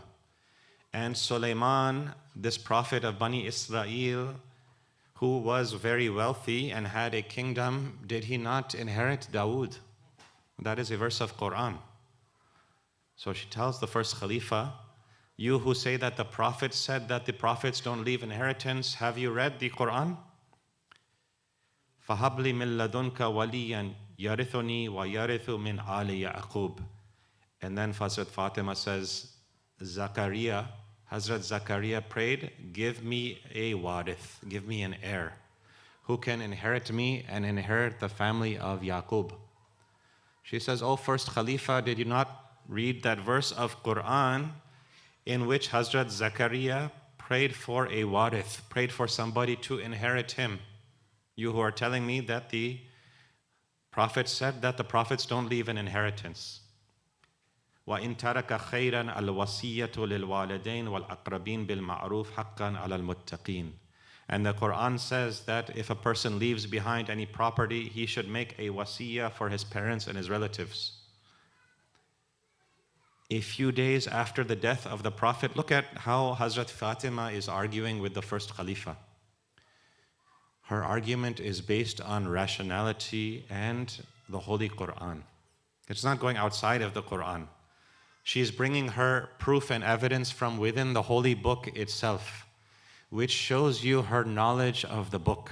S5: And Sulaiman, this prophet of Bani Israel, who was very wealthy and had a kingdom, did he not inherit Dawood? That is a verse of Quran. So she tells the first Khalifa, you who say that the Prophet said that the prophets don't leave inheritance, have you read the Quran? فَهَبْ لِي مِن لَدُنْكَ وَلِيًّا يَرِثُنِي وَيَرِثُ مِنْ آلِ يَعْقُوبَ. And then Hazrat Fatima says, Zakaria, Hazrat Zakaria prayed, give me a warith, give me an heir, who can inherit me and inherit the family of Yaqub. She says, oh first Khalifa, did you not read that verse of Quran in which Hazrat Zakaria prayed for a warith, prayed for somebody to inherit him? You who are telling me that the Prophet said that the prophets don't leave an inheritance. وَإِن تَرَكَ خَيْرًا الْوَصِيَّةُ لِلْوَالِدَيْنِ وَالْأَقْرَبِينَ بِالْمَعْرُوفِ حَقًّا عَلَى الْمُتَّقِينَ. And the Quran says that if a person leaves behind any property, he should make a wasiyah for his parents and his relatives. A few days after the death of the Prophet, look at how Hazrat Fatima is arguing with the first Khalifa. Her argument is based on rationality and the Holy Quran. It's not going outside of the Quran. She's bringing her proof and evidence from within the holy book itself, which shows you her knowledge of the book,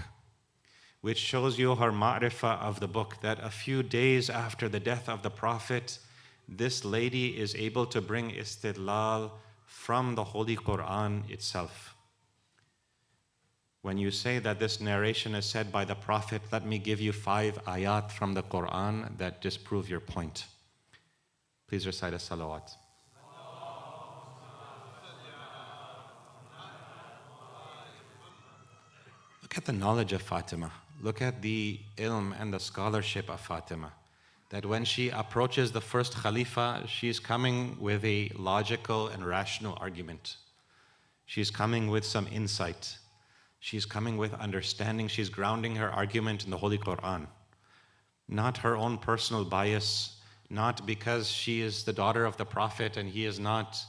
S5: which shows you her ma'rifah of the book, that a few days after the death of the Prophet, this lady is able to bring istidlal from the Holy Quran itself. When you say that this narration is said by the Prophet, let me give you 5 ayat from the Quran that disprove your point. Please recite a salawat. Look at the knowledge of Fatima. Look at the ilm and the scholarship of Fatima. That when she approaches the first Khalifa, she's coming with a logical and rational argument. She's coming with some insight. She's coming with understanding. She's grounding her argument in the Holy Quran. Not her own personal bias, not because she is the daughter of the Prophet and he is not.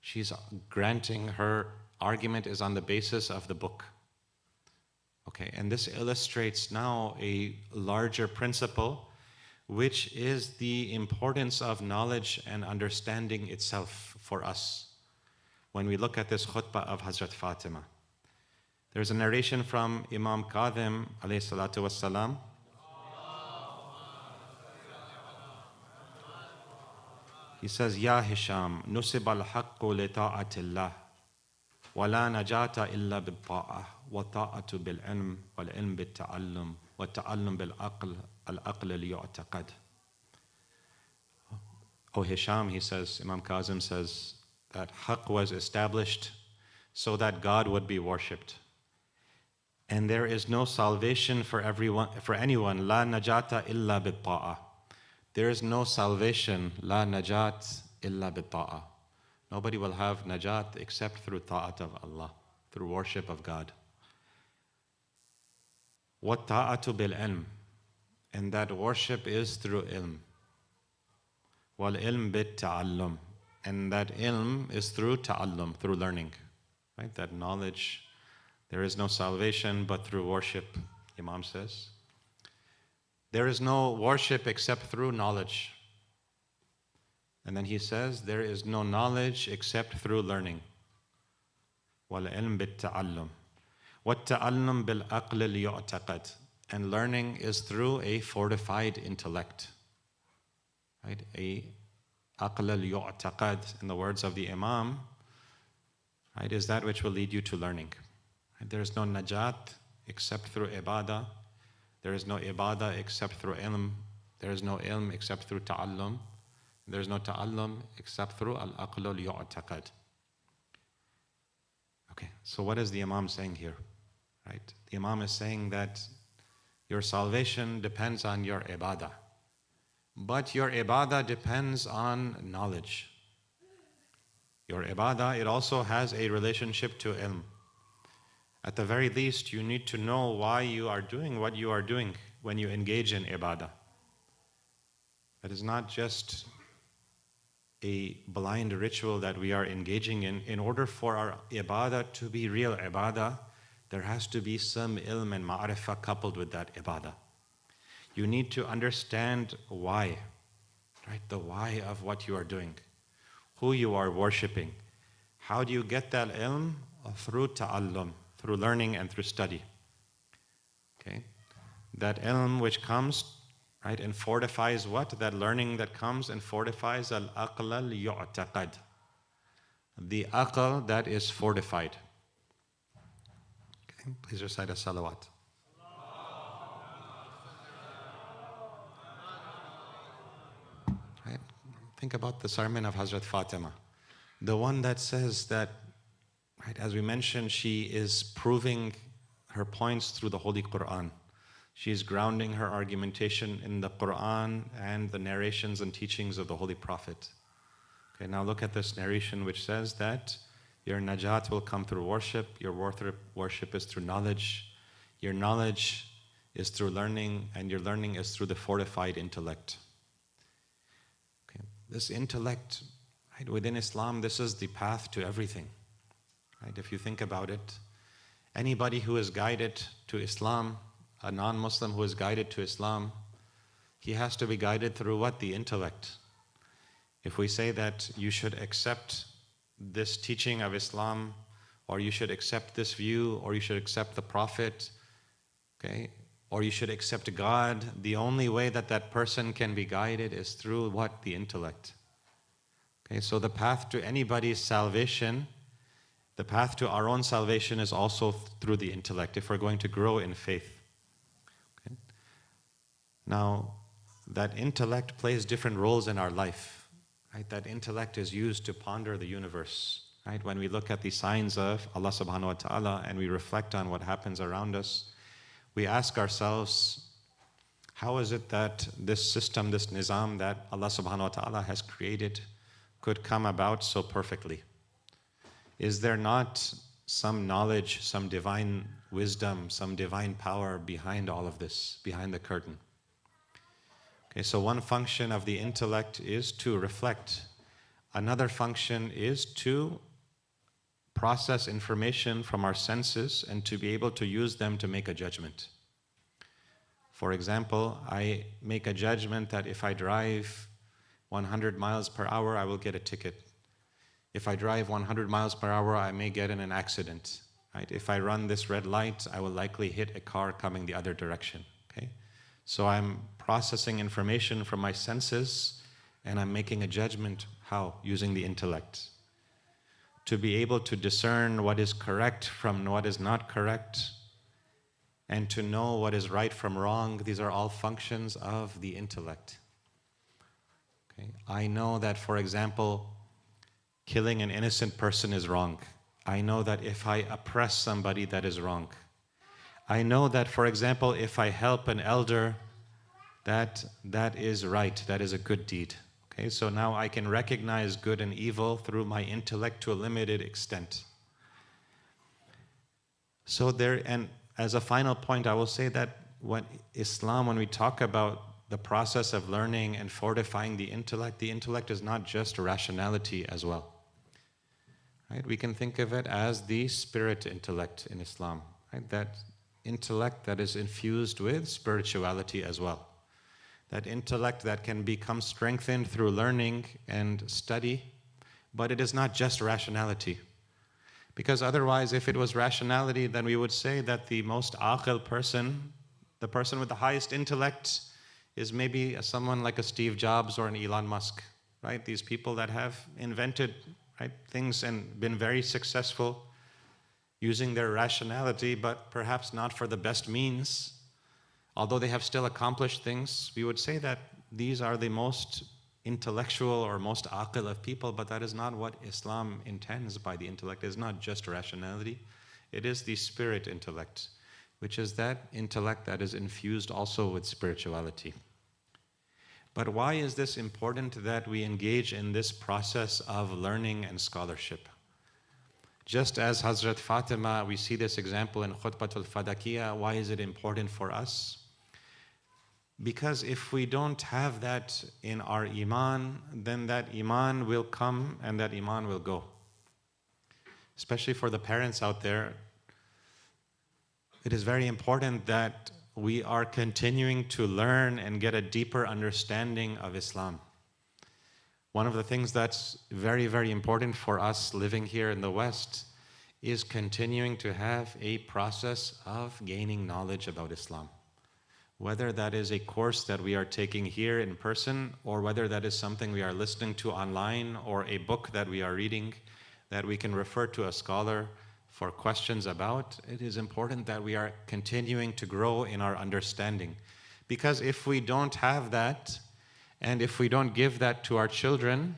S5: She's granting her argument is on the basis of the book. Okay, and this illustrates now a larger principle, which is the importance of knowledge and understanding itself for us. When we look at this khutbah of Hazrat Fatima, there's a narration from Imam Kadhim alayhi salatu wassalam. He says, Ya Hisham, nusib al-haqqu li ta'atillah, wa la najata illa bil-ta'ah, wa ta'atu bil-ilm, wal-ilm bil-ta'allum, wa ta'allum bil-aql, al-aql li-yu'taqad. Oh Hisham, he says, Imam Kazim says, that haqq was established so that God would be worshipped. And there is no salvation for anyone, la najata illa bil-ta'ah. There is no salvation, la najat illa bi-ta'ah. Nobody will have najat except through ta'at of Allah, through worship of God. What ta'atu bil-ilm, and that worship is through ilm. Wal ilm bit-ta'allum, and that ilm is through ta'allum, through learning. Right? That knowledge, there is no salvation but through worship, Imam says. There is no worship except through knowledge. And then he says, there is no knowledge except through learning. وَالْعِلْمِ بِالتَّعَلُّمِ وَالتَّعَلُّمْ بِالْأَقْلِ لِيُعْتَقَدْ. And learning is through a fortified intellect. Right? A aql liyu'taqad, in the words of the Imam, right, is that which will lead you to learning. Right? There is no najat except through ibadah. There is no ibadah except through ilm. There is no ilm except through ta'allum. There is no ta'allum except through al-aql liyu'taqad. Okay, so what is the Imam saying here? Right? The Imam is saying that your salvation depends on your ibadah. But your ibadah depends on knowledge. Your ibadah, it also has a relationship to ilm. At the very least, you need to know why you are doing what you are doing when you engage in ibadah. It is not just a blind ritual that we are engaging in. In order for our ibadah to be real ibadah, there has to be some ilm and ma'rifah coupled with that ibadah. You need to understand why, right? The why of what you are doing, who you are worshipping. How do you get that ilm? Through ta'allum, through learning and through study. Okay? That ilm which comes, right, and fortifies what? That learning that comes and fortifies al-aql al-yu'taqad. The aql that is fortified. Okay? Please recite a salawat. Right? Think about the sermon of Hazrat Fatima. The one that says that, right, as we mentioned, she is proving her points through the Holy Quran. She is grounding her argumentation in the Quran and the narrations and teachings of the Holy Prophet. Okay, now look at this narration which says that your najat will come through worship, your worship is through knowledge, your knowledge is through learning, and your learning is through the fortified intellect. Okay, this intellect, right, within Islam, this is the path to everything. Right? If you think about it, anybody who is guided to Islam, a non-Muslim who is guided to Islam, he has to be guided through what? The intellect. If we say that you should accept this teaching of Islam, or you should accept this view, or you should accept the Prophet, okay, or you should accept God, the only way that that person can be guided is through what? The intellect. Okay, so the path to anybody's salvation, the path to our own salvation is also through the intellect, if we're going to grow in faith. Okay? Now, that intellect plays different roles in our life. Right? That intellect is used to ponder the universe. Right? When we look at the signs of Allah subhanahu wa ta'ala and we reflect on what happens around us, we ask ourselves, how is it that this system, this nizam that Allah subhanahu wa ta'ala has created could come about so perfectly? Is there not some knowledge, some divine wisdom, some divine power behind all of this, behind the curtain? Okay, so one function of the intellect is to reflect. Another function is to process information from our senses and to be able to use them to make a judgment. For example, I make a judgment that if I drive 100 miles per hour, I will get a ticket. If I drive 100 miles per hour, I may get in an accident. Right? If I run this red light, I will likely hit a car coming the other direction. Okay? So I'm processing information from my senses and I'm making a judgment. How? Using the intellect. To be able to discern what is correct from what is not correct, and to know what is right from wrong, these are all functions of the intellect. Okay? I know that, for example, killing an innocent person is wrong. I know that if I oppress somebody, that is wrong. I know that, for example, if I help an elder, that is right, that is a good deed. Okay, so now I can recognize good and evil through my intellect to a limited extent. So there, and as a final point, I will say that when we talk about the process of learning and fortifying the intellect is not just rationality as well. Right? We can think of it as the spirit intellect in Islam. Right? That intellect that is infused with spirituality as well. That intellect that can become strengthened through learning and study, but it is not just rationality. Because otherwise, if it was rationality, then we would say that the most aqil person, the person with the highest intellect, is maybe someone like a Steve Jobs or an Elon Musk, right? These people that have invented, right, things and been very successful using their rationality, but perhaps not for the best means. Although they have still accomplished things, we would say that these are the most intellectual or most aqil of people, but that is not what Islam intends by the intellect. It is not just rationality. It is the spirit intellect, which is that intellect that is infused also with spirituality. But why is this important that we engage in this process of learning and scholarship? Just as Hazrat Fatima, we see this example in Khutbatul Fadakiyah, why is it important for us? Because if we don't have that in our iman, then that iman will come and that iman will go. Especially for the parents out there, it is very important that we are continuing to learn and get a deeper understanding of Islam. One of the things that's very, very important for us living here in the West is continuing to have a process of gaining knowledge about Islam. Whether that is a course that we are taking here in person, or whether that is something we are listening to online, or a book that we are reading that we can refer to a scholar for questions about, it is important that we are continuing to grow in our understanding. Because if we don't have that, and if we don't give that to our children,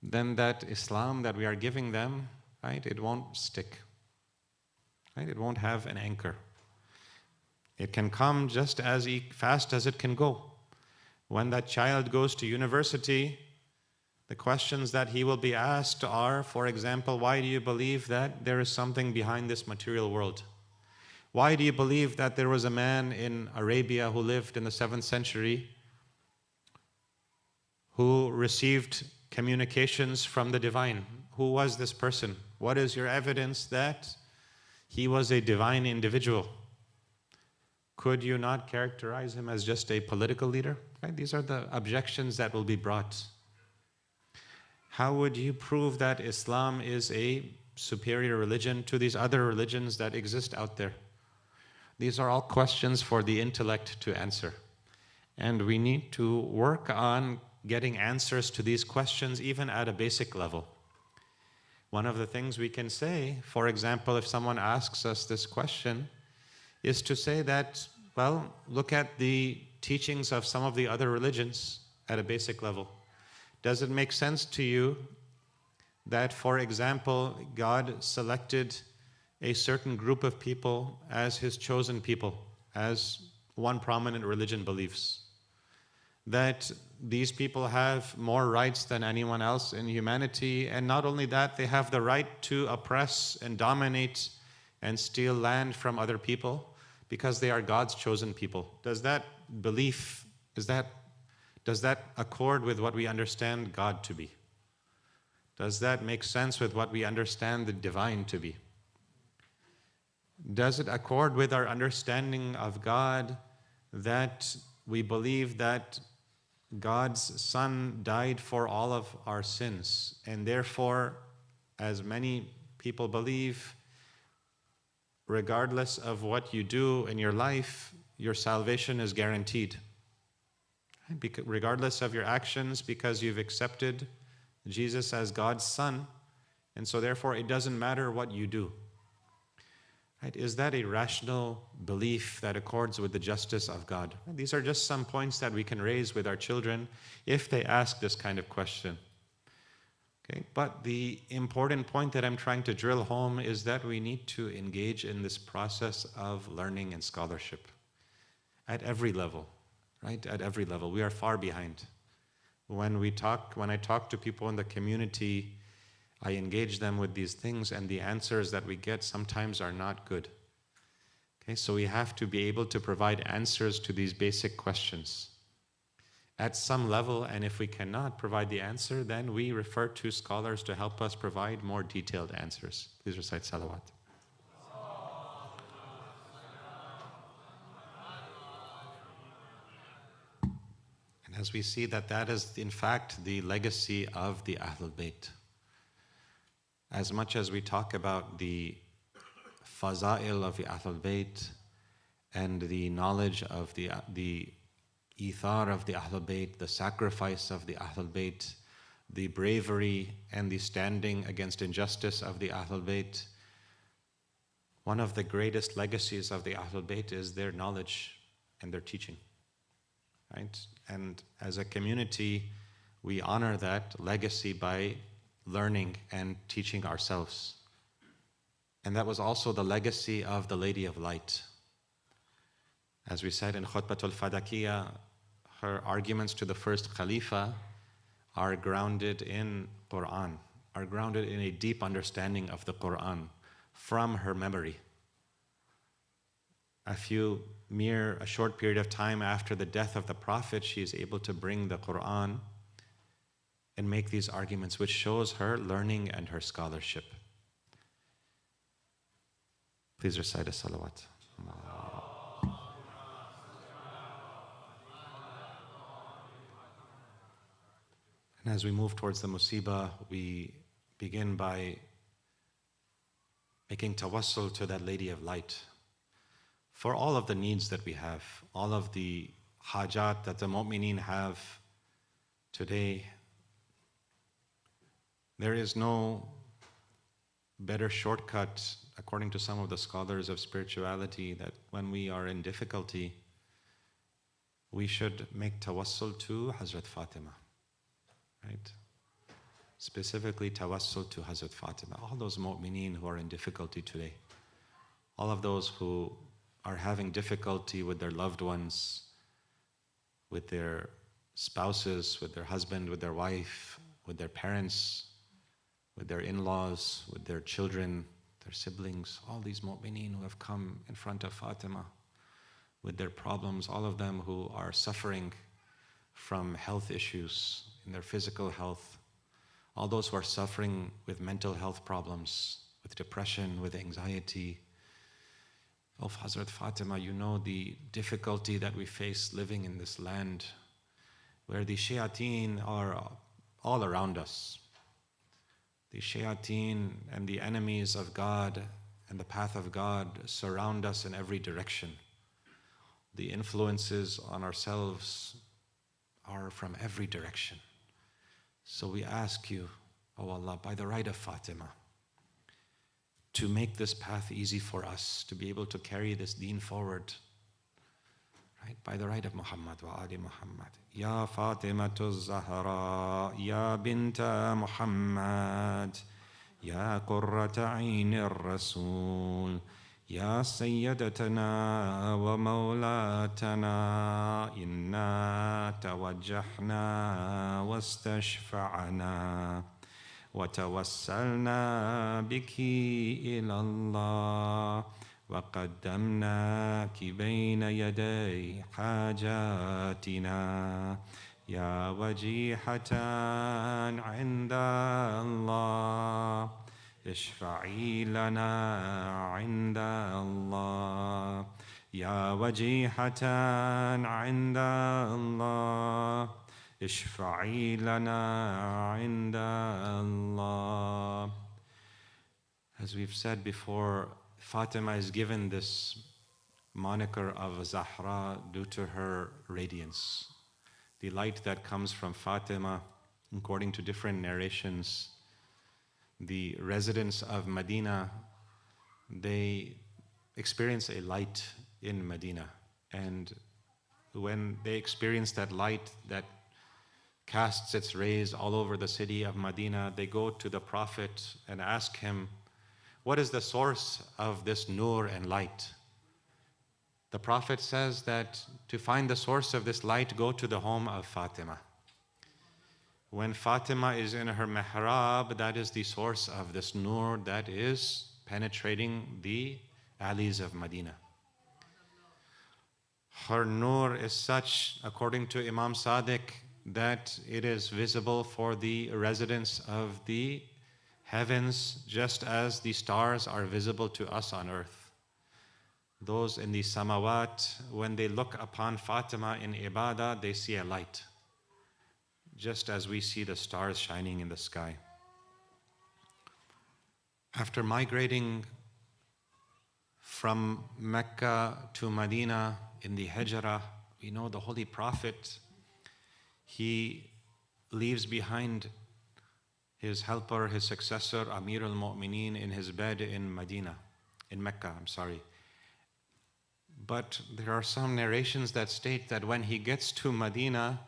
S5: then that Islam that we are giving them, right, it won't stick. Right? It won't have an anchor. It can come just as fast as it can go. When that child goes to university, the questions that he will be asked are, for example, why do you believe that there is something behind this material world? Why do you believe that there was a man in Arabia who lived in the 7th century who received communications from the divine? Who was this person? What is your evidence that he was a divine individual? Could you not characterize him as just a political leader? Right? These are the objections that will be brought. How would you prove that Islam is a superior religion to these other religions that exist out there? These are all questions for the intellect to answer. And we need to work on getting answers to these questions even at a basic level. One of the things we can say, for example, if someone asks us this question, is to say that, well, look at the teachings of some of the other religions at a basic level. Does it make sense to you that, for example, God selected a certain group of people as His chosen people, as one prominent religion believes? That these people have more rights than anyone else in humanity, and not only that, they have the right to oppress and dominate and steal land from other people because they are God's chosen people. Does that belief, does that accord with what we understand God to be?
S6: Does that make sense with what we understand the divine to be? Does it accord with our understanding of God that we believe that God's Son died for all of our sins, and therefore, as many people believe, regardless of what you do in your life, your salvation is guaranteed. Regardless of your actions, because you've accepted Jesus as God's Son, and so therefore it doesn't matter what you do. Right? Is that a rational belief that accords with the justice of God? These are just some points that we can raise with our children if they ask this kind of question. Okay? But the important point that I'm trying to drill home is that we need to engage in this process of learning and scholarship at every level, right? At every level. We are far behind. When I talk to people in the community, I engage them with these things, and the answers that we get sometimes are not good. Okay, so we have to be able to provide answers to these basic questions at some level, and if we cannot provide the answer, then we refer to scholars to help us provide more detailed answers. Please recite salawat. And as we see that is in fact the legacy of the Ahlul Bayt. As much as we talk about the faza'il of the Ahlul Bayt and the knowledge of the ithar of the Ahlul Bayt, the sacrifice of the Ahlul Bayt, the bravery and the standing against injustice of the Ahlul Bayt, one of the greatest legacies of the Ahlul Bayt is their knowledge and their teaching. Right? And as a community, we honor that legacy by learning and teaching ourselves. And that was also the legacy of the Lady of Light. As we said in Khutbatul Fadakiyah, her arguments to the first Khalifa are grounded in Quran, are grounded in a deep understanding of the Quran from her memory. A short period of time after the death of the Prophet, she is able to bring the Quran and make these arguments, which shows her learning and her scholarship. Please recite a salawat. And as we move towards the musibah, we begin by making tawassul to that Lady of Light for all of the needs that we have, all of the hajat that the mu'mineen have today. There is no better shortcut, according to some of the scholars of spirituality, that when we are in difficulty, we should make tawassul to Hazrat Fatima, right? Specifically tawassul to Hazrat Fatima. All those mu'mineen who are in difficulty today, all of those who are having difficulty with their loved ones, with their spouses, with their husband, with their wife, with their parents, with their in-laws, with their children, their siblings, all these mu'mineen who have come in front of Fatima with their problems, all of them who are suffering from health issues in their physical health, all those who are suffering with mental health problems, with depression, with anxiety. Oh, Hazrat Fatima, you know the difficulty that we face living in this land where the shayateen are all around us. The shayateen and the enemies of God and the path of God surround us in every direction. The influences on ourselves are from every direction. So we ask you, oh Allah, by the right of Fatima, to make this path easy for us, to be able to carry this deen forward, right? By the right of Muhammad wa Ali Muhammad. Ya Fatimatu Zahra, Ya Binta Muhammad, Ya Qurrata Ayn Rasul, Ya Sayyidatana wa Mawlatana, Inna tawajjahna wastashfa'na. وتوسلنا بك إلى الله وقدمناك بين يدي حاجاتنا يا وجيحة عند الله اشفعي لنا عند الله يا وجيهة عند الله اشفعي لنا عند الله. As we've said before, Fatima is given this moniker of Zahra due to her radiance. The light that comes from Fatima, according to different narrations, the residents of Medina, they experience a light in Medina. And when they experience that light that casts its rays all over the city of Medina, they go to the Prophet and ask him, what is the source of this nur and light? The Prophet says that to find the source of this light, go to the home of Fatima. When Fatima is in her mihrab, that is the source of this nur that is penetrating the alleys of Medina. Her nur is such, according to Imam Sadiq, that it is visible for the residents of the heavens just as the stars are visible to us on earth. Those in the samawat, when they look upon Fatima in ibadah, they see a light, just as we see the stars shining in the sky. After migrating from Mecca to Medina in the Hijrah, we know the Holy Prophet, he leaves behind his helper, his successor, Amir al-Mu'mineen, in his bed in Mecca. But there are some narrations that state that when he gets to Medina,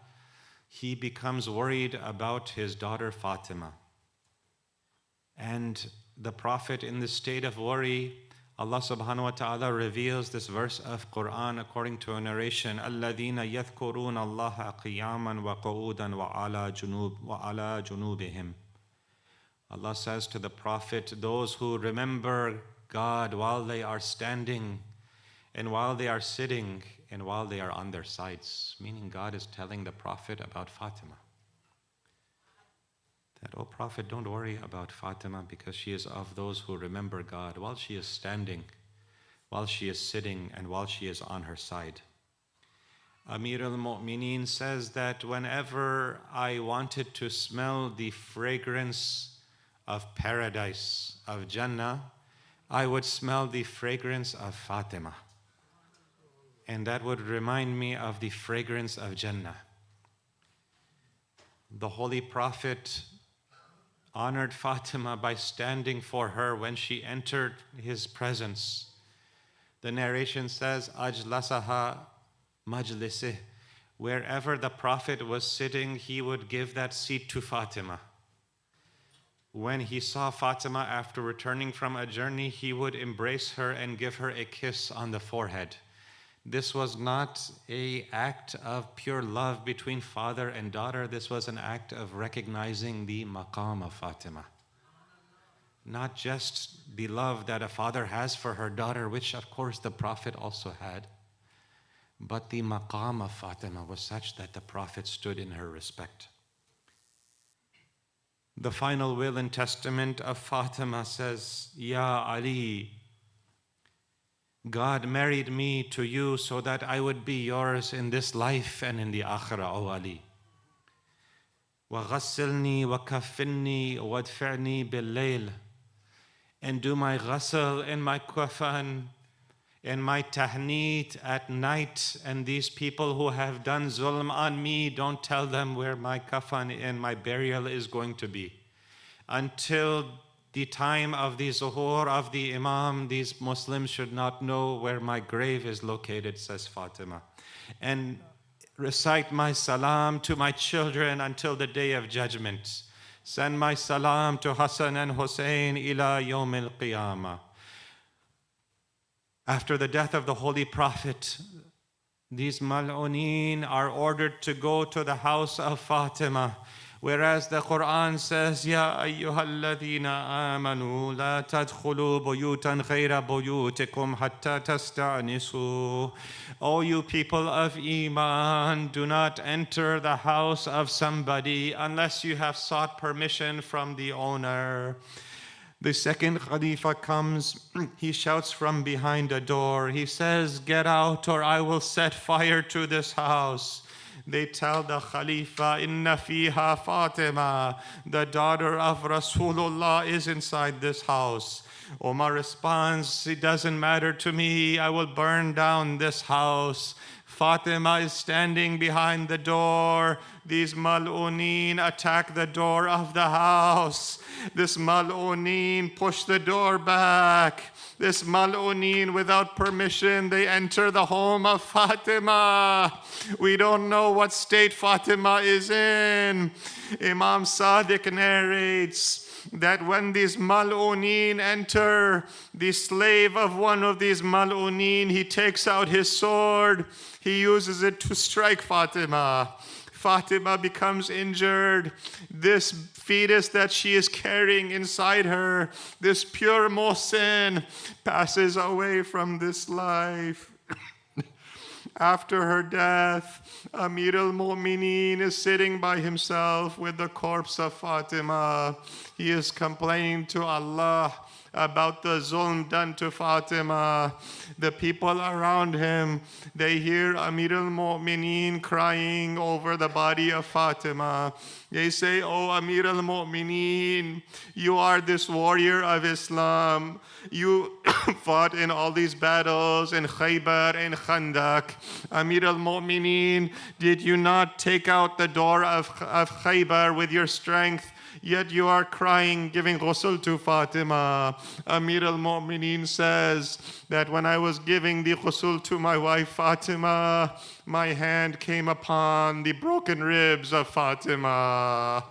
S6: he becomes worried about his daughter Fatima. And the Prophet, in this state of worry, Allah subhanahu wa ta'ala reveals this verse of Quran according to a narration, الَّذِينَ يَذْكُرُونَ اللَّهَ قِيَامًا وَقُعُودًا وَعَلَى جُنُوبِهِمْ. Allah says to the Prophet, those who remember God while they are standing and while they are sitting and while they are on their sides. Meaning God is telling the Prophet about Fatima. That, oh Prophet, don't worry about Fatima because she is of those who remember God while she is standing, while she is sitting, and while she is on her side. Amir al-Mu'mineen says that whenever I wanted to smell the fragrance of paradise, of Jannah, I would smell the fragrance of Fatima. And that would remind me of the fragrance of Jannah. The Holy Prophet honored Fatima by standing for her when she entered his presence. The narration says, Ajlasaha majlisih. Wherever the Prophet was sitting, he would give that seat to Fatima. When he saw Fatima after returning from a journey, he would embrace her and give her a kiss on the forehead. This was not an act of pure love between father and daughter. This was an act of recognizing the maqam of Fatima. Not just the love that a father has for her daughter, which of course the Prophet also had, but the maqam of Fatima was such that the Prophet stood in her respect. The final will and testament of Fatima says, Ya Ali, God married me to you so that I would be yours in this life and in the akhirah, O Ali. وَغَسِّلْنِي وَكَفِّنِّي وَادْفِعْنِي بِاللَّيْلِ. And do my ghusl and my kafan and my tahneet at night. And these people who have done zulm on me, don't tell them where my kafan and my burial is going to be. Until the time of the zuhur of the Imam, these Muslims should not know where my grave is located, says Fatima. And recite my salam to my children until the day of judgment. Send my salam to Hassan and Hussein ila yawm al-qiyamah. After the death of the Holy Prophet, these mal'uneen are ordered to go to the house of Fatima, whereas the Quran says, Ya ayyuhalladhina amanu la tadkhulu buyutan ghayra buyutikum hatta tasta'nisu. O you people of Iman, do not enter the house of somebody unless you have sought permission from the owner. The second Khalifa comes, he shouts from behind a door. He says, "Get out or I will set fire to this house." They tell the Khalifa, "Inna fiha Fatima, the daughter of Rasulullah is inside this house." Omar responds, "It doesn't matter to me, I will burn down this house." Fatima is standing behind the door. These mal'uneen attack the door of the house. This mal'uneen push the door back. This mal'uneen, without permission, they enter the home of Fatima. We don't know what state Fatima is in. Imam Sadiq narrates that when these mal'uneen enter, the slave of one of these mal'uneen, he takes out his sword. He uses it to strike Fatima. Fatima becomes injured. This fetus that she is carrying inside her, this pure Mohsin, passes away from this life. After her death, Amir al-Mu'mineen is sitting by himself with the corpse of Fatima. He is complaining to Allah about the zulm done to Fatima. The people around him, they hear Amir al-Mu'mineen crying over the body of Fatima. They say, "Oh Amir al-Mu'mineen, you are this warrior of Islam. You fought in all these battles in Khaybar and Khandak. Amir al-Mu'mineen, did you not take out the door of Khaybar with your strength? Yet you are crying, giving ghusl to Fatima." Amir al-Mu'mineen says that when I was giving the ghusl to my wife Fatima, my hand came upon the broken ribs of Fatima.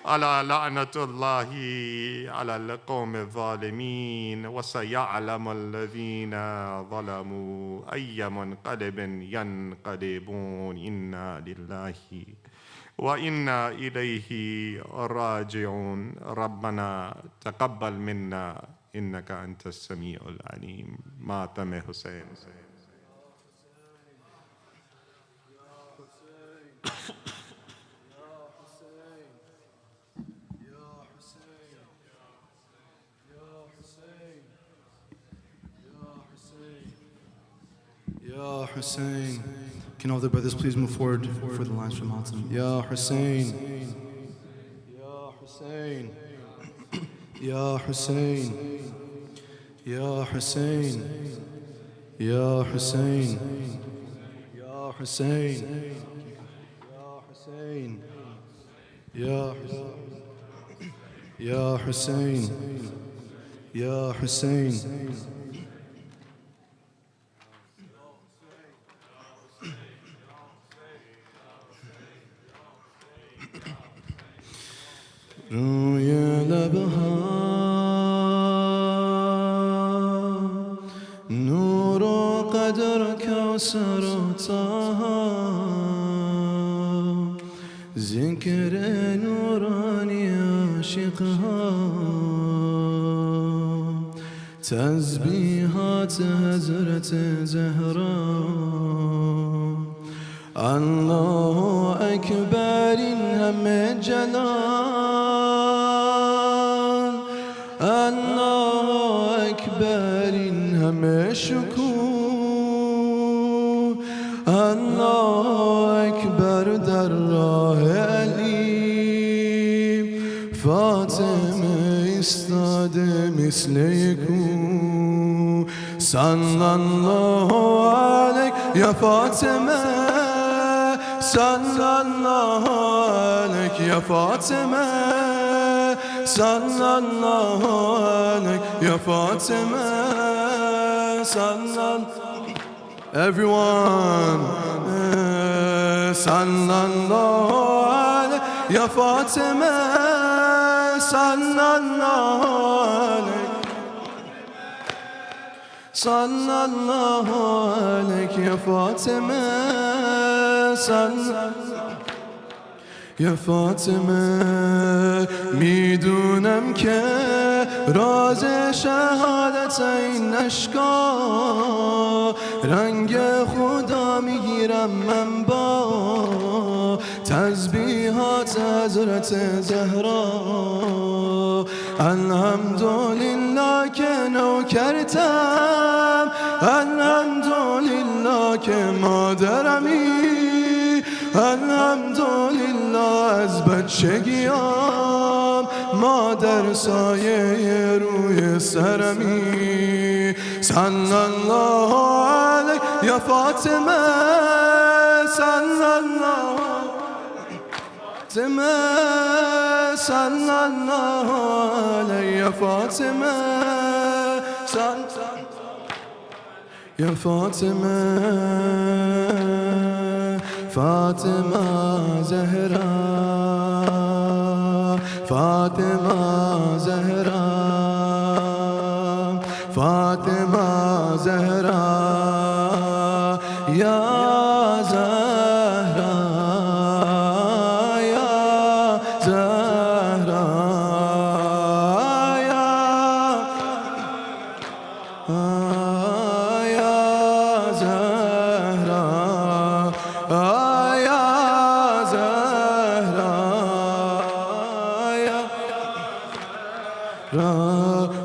S6: Ala la'natullahi ala al-qawm al-zalimin wa saya'lamu alladhina zalamu ayya munqalibin yanqalibun inna lillahi وإنا إليه راجعون ربنا تقبل منا إنك أنت السميع العليم. ماتم حسين.
S1: Ya Hussein. Can all the brothers please move forward for the lines from Alton? Ya Hussein. Ya Hussein. Ya Hussein. Ya Hussein. Ya Hussein. Ya Hussein. Ya Hussein. Ya Hussein. Ya Hussein. رويا لبها نور قدر كوثر طه ذكر نوراني عاشقها تسبيحات حضرة زهراء الله أكبر هم جلال الله أكبر هم شکوه الله أكبر در راه علی فاطمه ایستاده مثل یکو صلی الله علیک یا فاطمه صلی الله علیک یا فاطمه صلی الله علیک یا فاطمه صلی everyone صلی الله علیک یا فاطمه صلی الله علیک صلی الله علیک یا فاطمه یا فاطمه میدونم که راز شهادت این اشکا رنگ خدا میگیرم من با تسبیحات حضرت زهرا الحمدلله که نوکرتم الحمدلله که مادرمی الحمدلله از بچگیام مادر سایه روی سرمی صلی الله علیه یا فاطمه صلی الله فاطمه صلی الله علیه یا فاطمه یا فاطمه فاطمه زهرا فاطمه زهرا فاطمه زهرا یا زهرا یا زهرا یا زهرا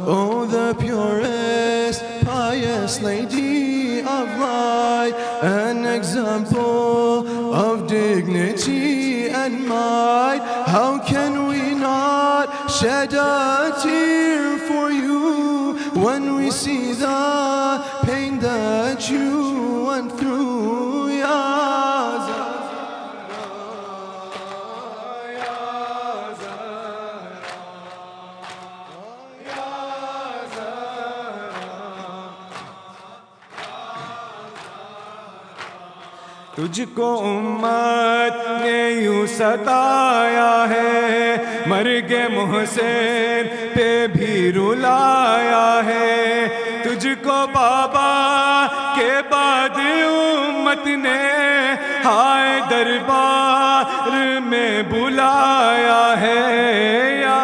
S1: Oh, the purest, pious lady of light, an example of dignity and might. How can we not shed a tear for you when we see the pain that you went through, Ya Zahra?
S7: तुझको उम्मत ने यूं सताया है मर्ग मोहसिन पे भी रुलाया है तुझको बाबा के बाद उम्मत ने हाय दरबार में बुलाया है या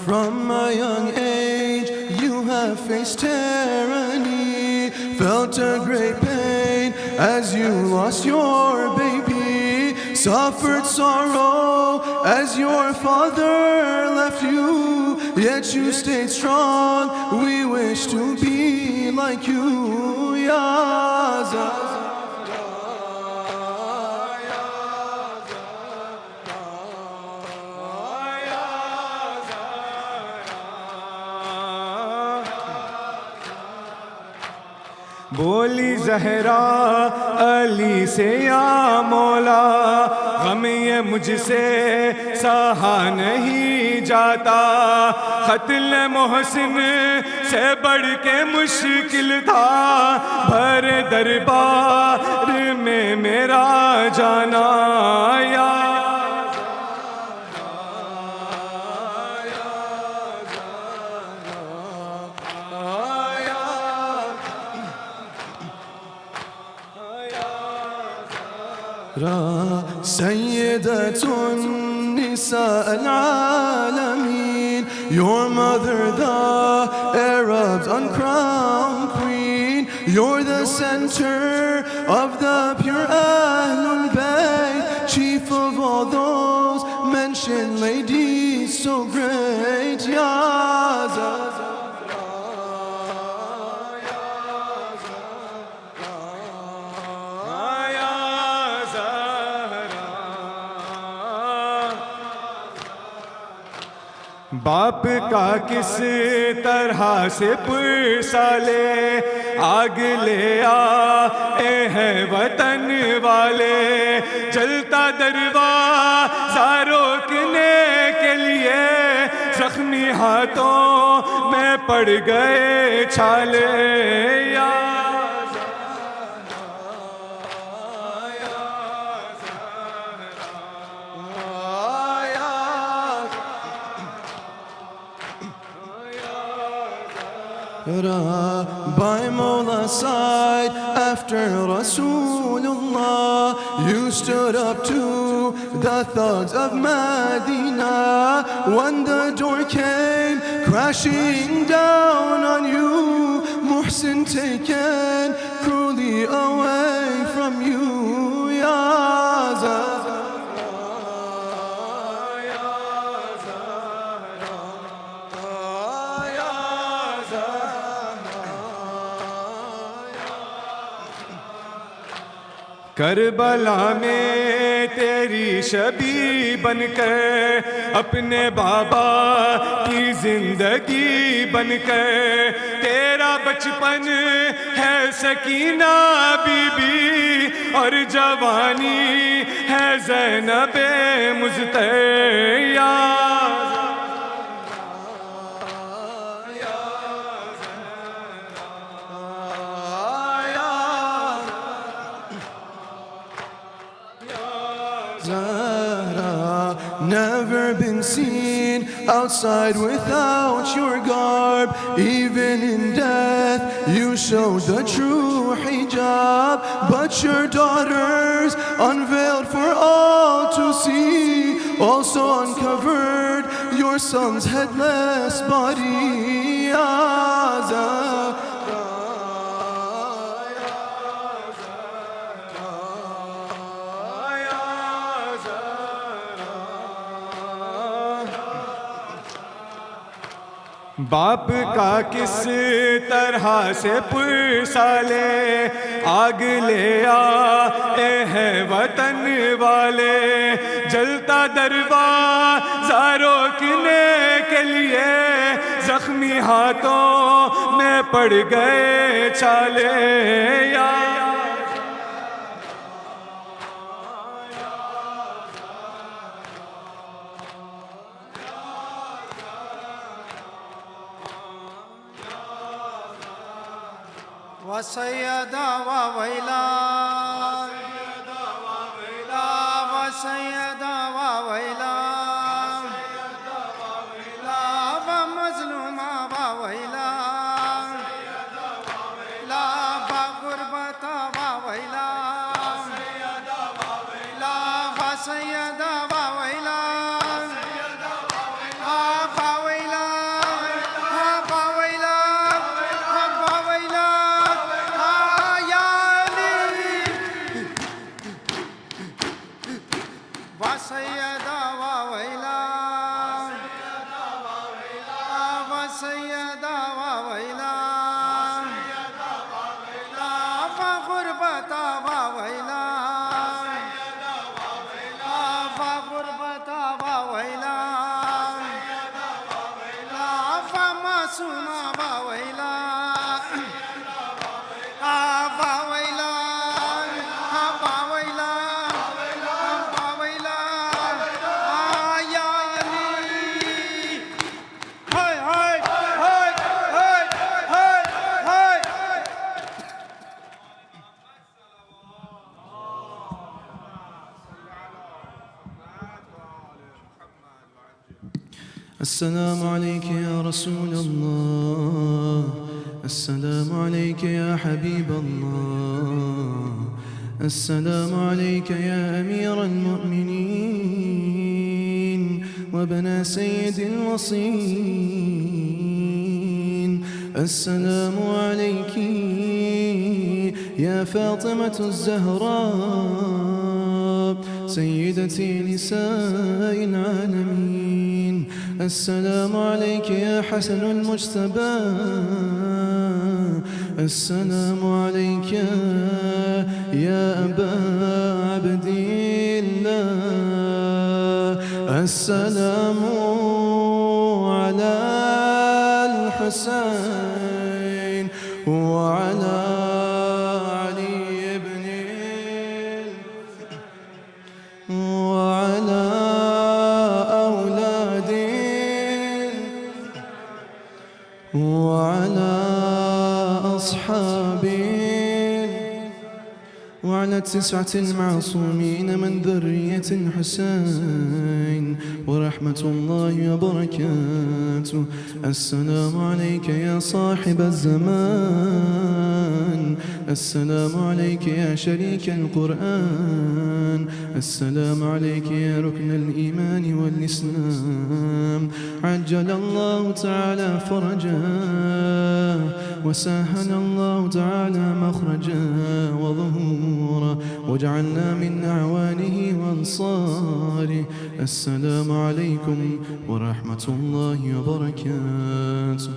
S1: From a young age you have faced tyranny, felt a great pain as you lost your baby, suffered sorrow as your father left you, yet you stayed strong. We wish to be like you, Ya Zahra.
S7: बोली जहरा अली से या मौला गम ये मुझसे सहा नहीं जाता क़त्ल मोहसिन से बढ़ के मुश्किल था भर दरबार में मेरा जाना या
S1: سيدة النساء العالمين, your mother the Arabs' uncrowned queen, you're the center of the pure Ahlul Bayt, chief of all those mentioned ladies so great, Ya Zahra.
S7: बाप का किस तरह से पुरसाले आग ले आए हैं वतन वाले जलता दरवाज़ा रोकने के लिए जख्मी हाथों में पड़ गए छाले या
S1: by Mawla's side after Rasulullah. You stood up to the thugs of Medina when the door came crashing down on you. Muhsin taken cruelly away from you, Ya Zahra.
S7: Karbala में तेरी शबी बनकर अपने बाबा की जिंदगी बनकर तेरा बचपन है सकीना बीबी और जवानी है ज़ैनबे मुज़तैया।
S1: Zahra, never been seen outside without your garb. Even in death, you showed the true hijab. But your daughters, unveiled for all to see, also uncovered your son's headless body. Ya Zahra.
S7: बाप का किस तरह से पुरसाले आग ले आए हैं वतन वाले। जलता दरवाज़ा रोकने के लिए जख्मी हाथों में पड़ गए छाले। या
S8: Syeda wa waila, Syeda wa waila, wa mazluma wa waila, wa gurbata wa waila, wa Syeda wa waila. Syeda wa waila, Syeda wa waila, wa gurbata wa waila, wa gurbata wa waila, wa masuma wa waila, wa waila.
S1: السلام عليك يا رسول الله، السلام عليك يا حبيب الله، السلام عليك يا أمير المؤمنين وبنا سيد الوصين. السلام عليك يا فاطمة الزهراء سيدتي نساء العالمين. السلام عليك يا حسن المجتبى، السلام عليك يا أبا عبد الله، السلام على الحسين وعلى علي بن وعلى وعلى أصحابي وعلى وعلى 9 المعصومين من ذرية الحسين ورحمة الله وبركاته. السلام عليك يا صاحب الزمان، السلام عليك يا شريك القرآن، السلام عليك يا ركن الإيمان والإسلام. عجل الله تعالى فرجا وسهل الله تعالى مخرجا وظهورا واجعلنا من أعوانه وأنصاره. السلام عليكم ورحمة الله وبركاته.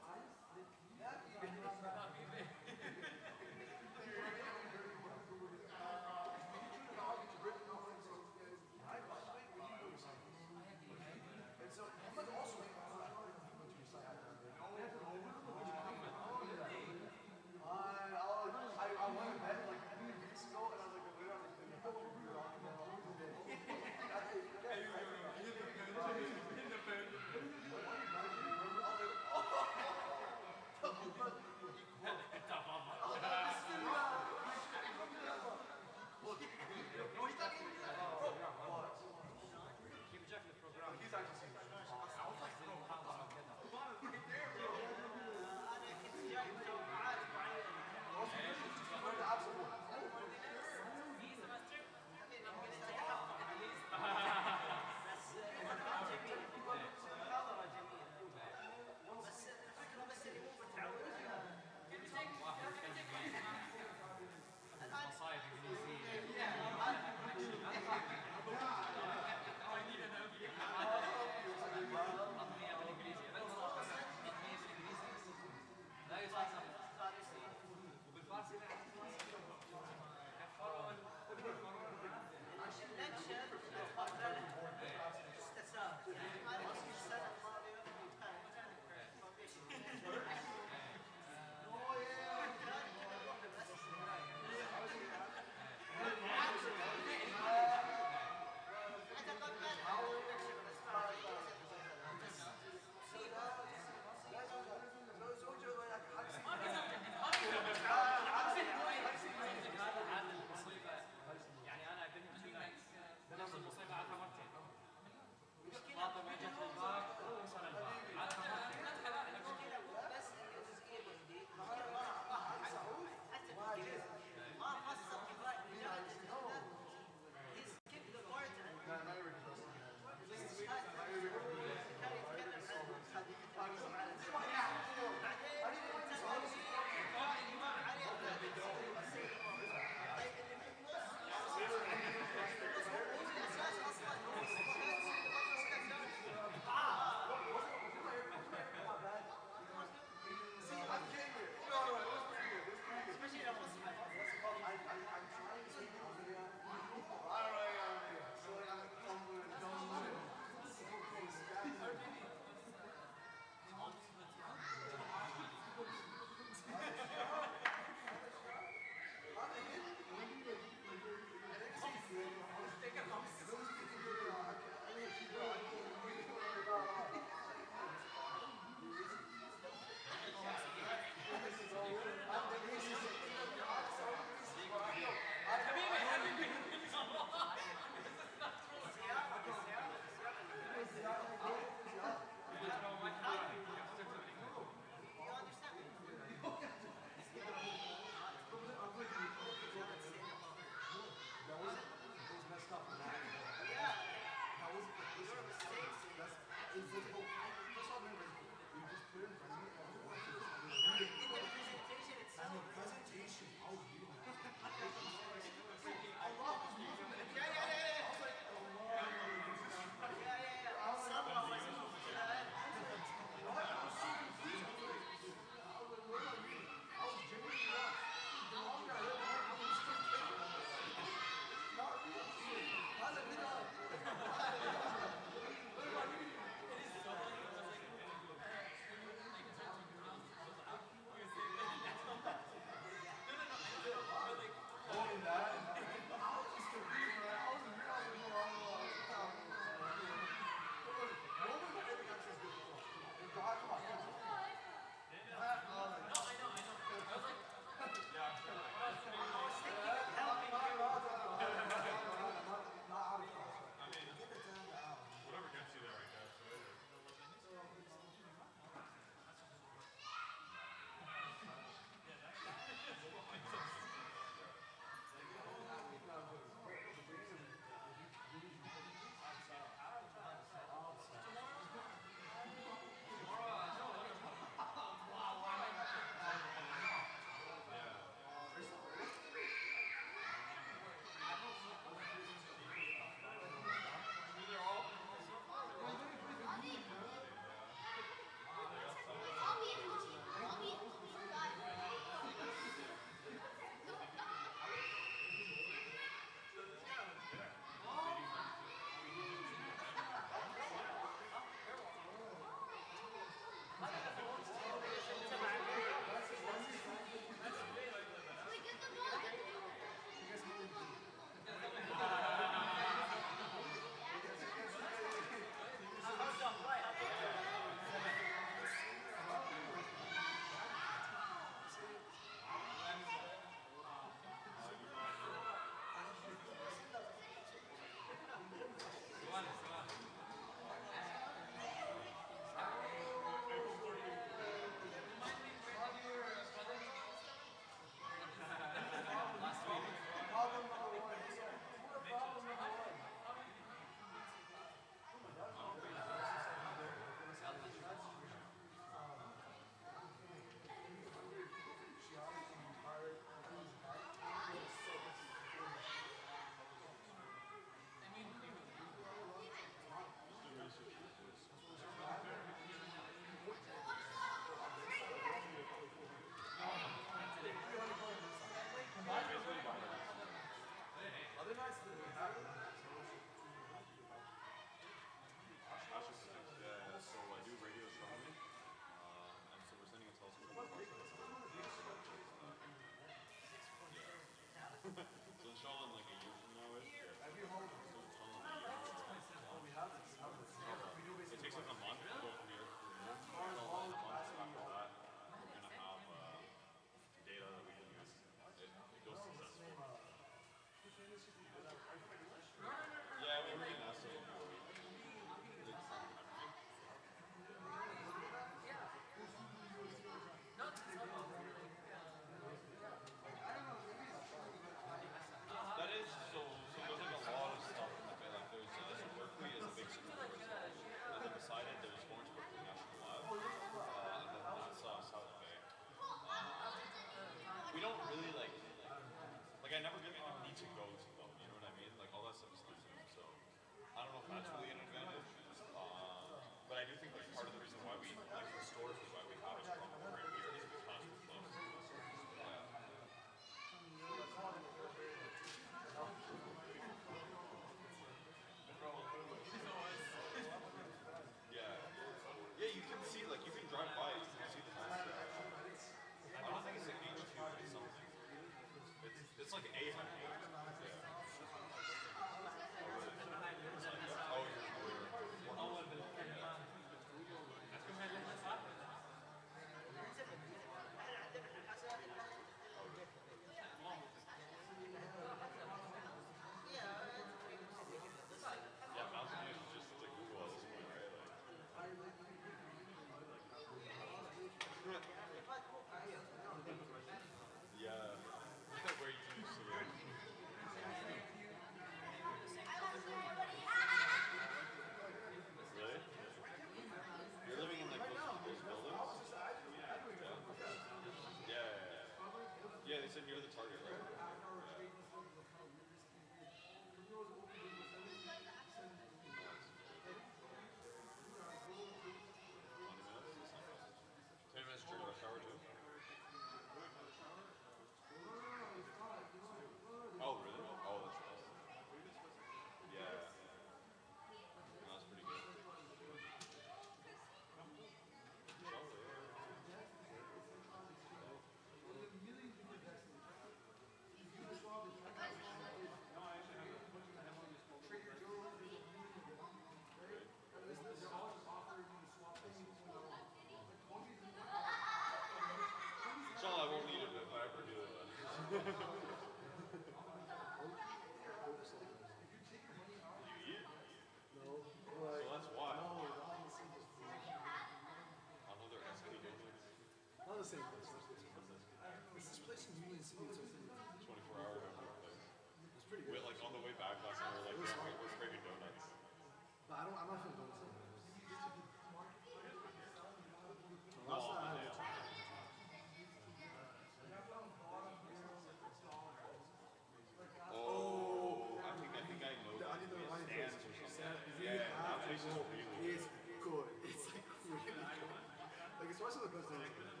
S1: because they're good. Oh,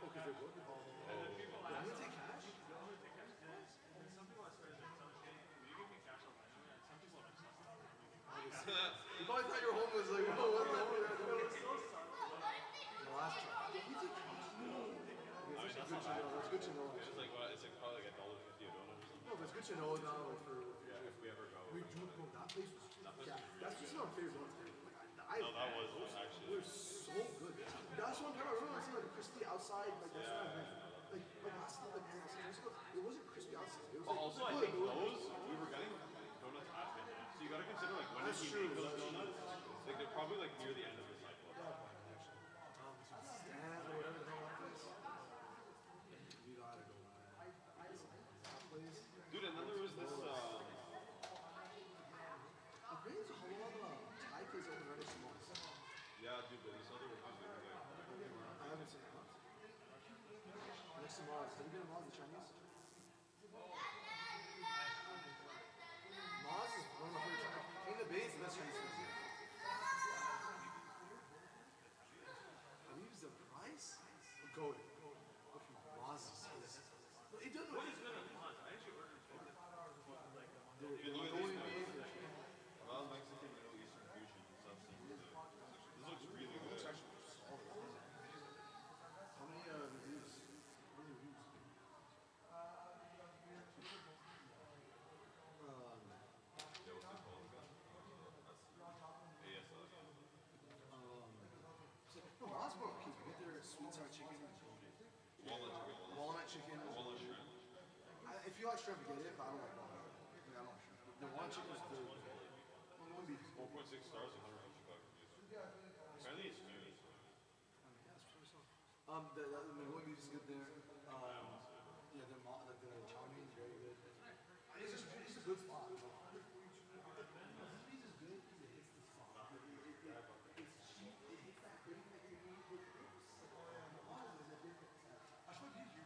S1: because they're good? Oh. Yeah, you take cash? You probably thought your home was like, whoa, what the hell? The last try. You take cash? That's good to know. That's good to know.
S9: It's like probably like $1.50 a donut or something.
S1: No, but it's good to know now, like for
S9: If we ever go.
S1: we do go. That place was. Yeah, that's just not favorite ones.
S9: No, that was one actually.
S1: They're so good. That's one time I remember seeing like crispy outside, like that's what I meant. Like last night, like it wasn't crispy outside. It was like,
S9: Also, I think those we were getting donuts after. So you got to consider like when did he make those donuts? Like they're probably like near the end of the cycle.
S1: Stand or whatever the hell that place. You gotta go. That place.
S9: Dude, and then there was this.
S1: There's a whole lot of Thai place over there next to Moss.
S9: Yeah, dude, but these other reviews they were like.
S1: I haven't seen Moss. Next to Moss. Have you been to Moss, the Chinese? Moss is one of my favorite Chinese. In the Bay is the best Chinese food. Have you used the price? Go to Moss is. It doesn't. What is good at Moss? I actually ordered food.
S9: Well, Mexican, Middle Eastern fusion and stuff. This looks really good.
S1: It's actually solid. How many reviews? How many reviews?
S9: Yeah, what's it called again? ASL.
S1: No, Moss barbecue. You get their sweet sour chicken. Walnut chicken.
S9: Walnut shrimp.
S1: If you like shrimp, get it, but I don't like walnut. I mean, I don't like shrimp. The walnut chicken is good. Well, it wouldn't be.
S9: 4.6 stars, 155 reviews. Apparently it's new.
S1: The Mongolian beef is good there. Yeah, like the chow mein is very good. It's just a good spot. This piece is good because it hits the spot. It's cheap. It hits that great that you need with groups. I should use you.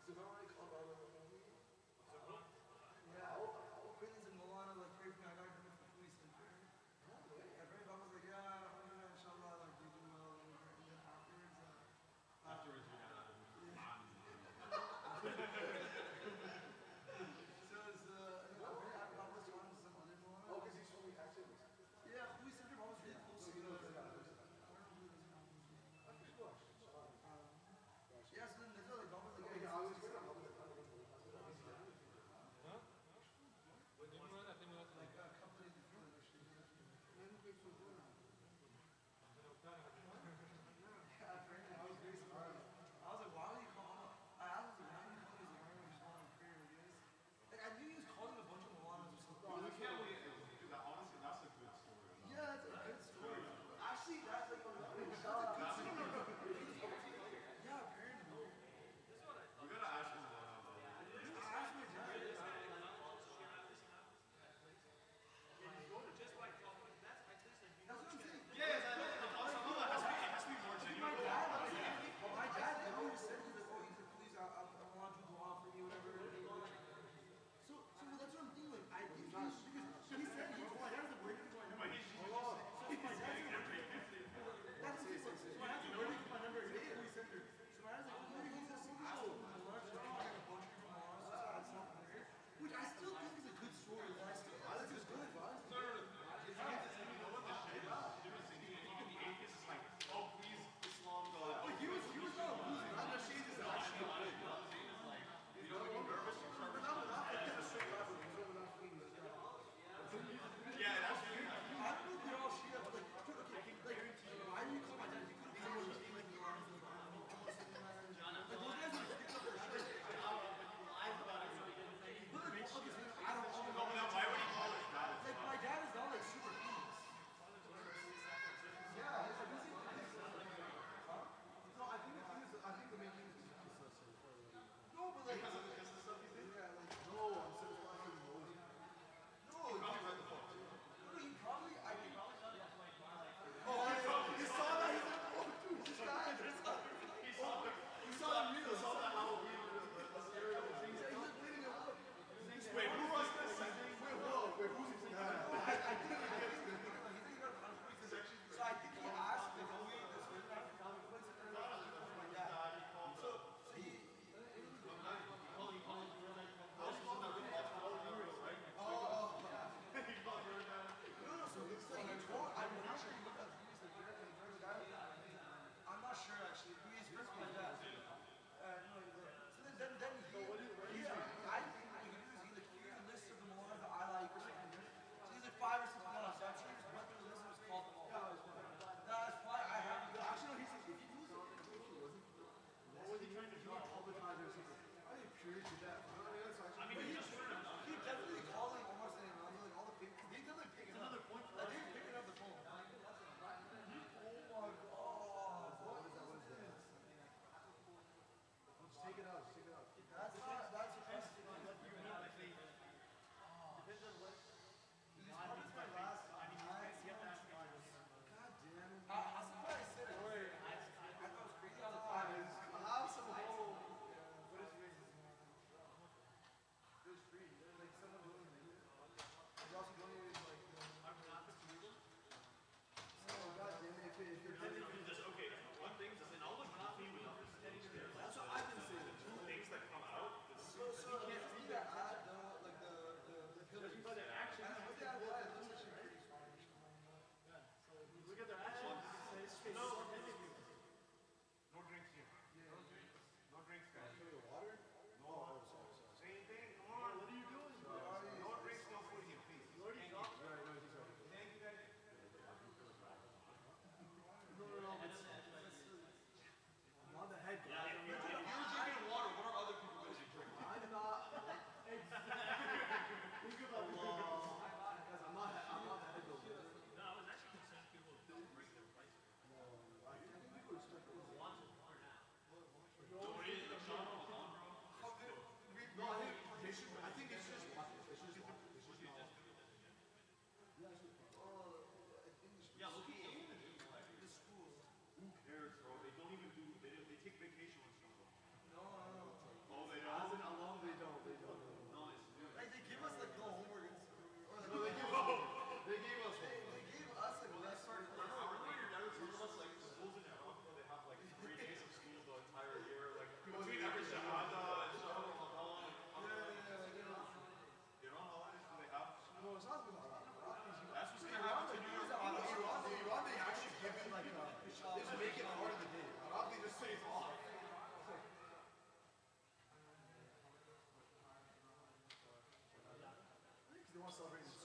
S1: Zahra, Colorado. Yeah, all Queens and Moulana like pray for me. I got to police. I prayed. I was like, yeah. They want to celebrate his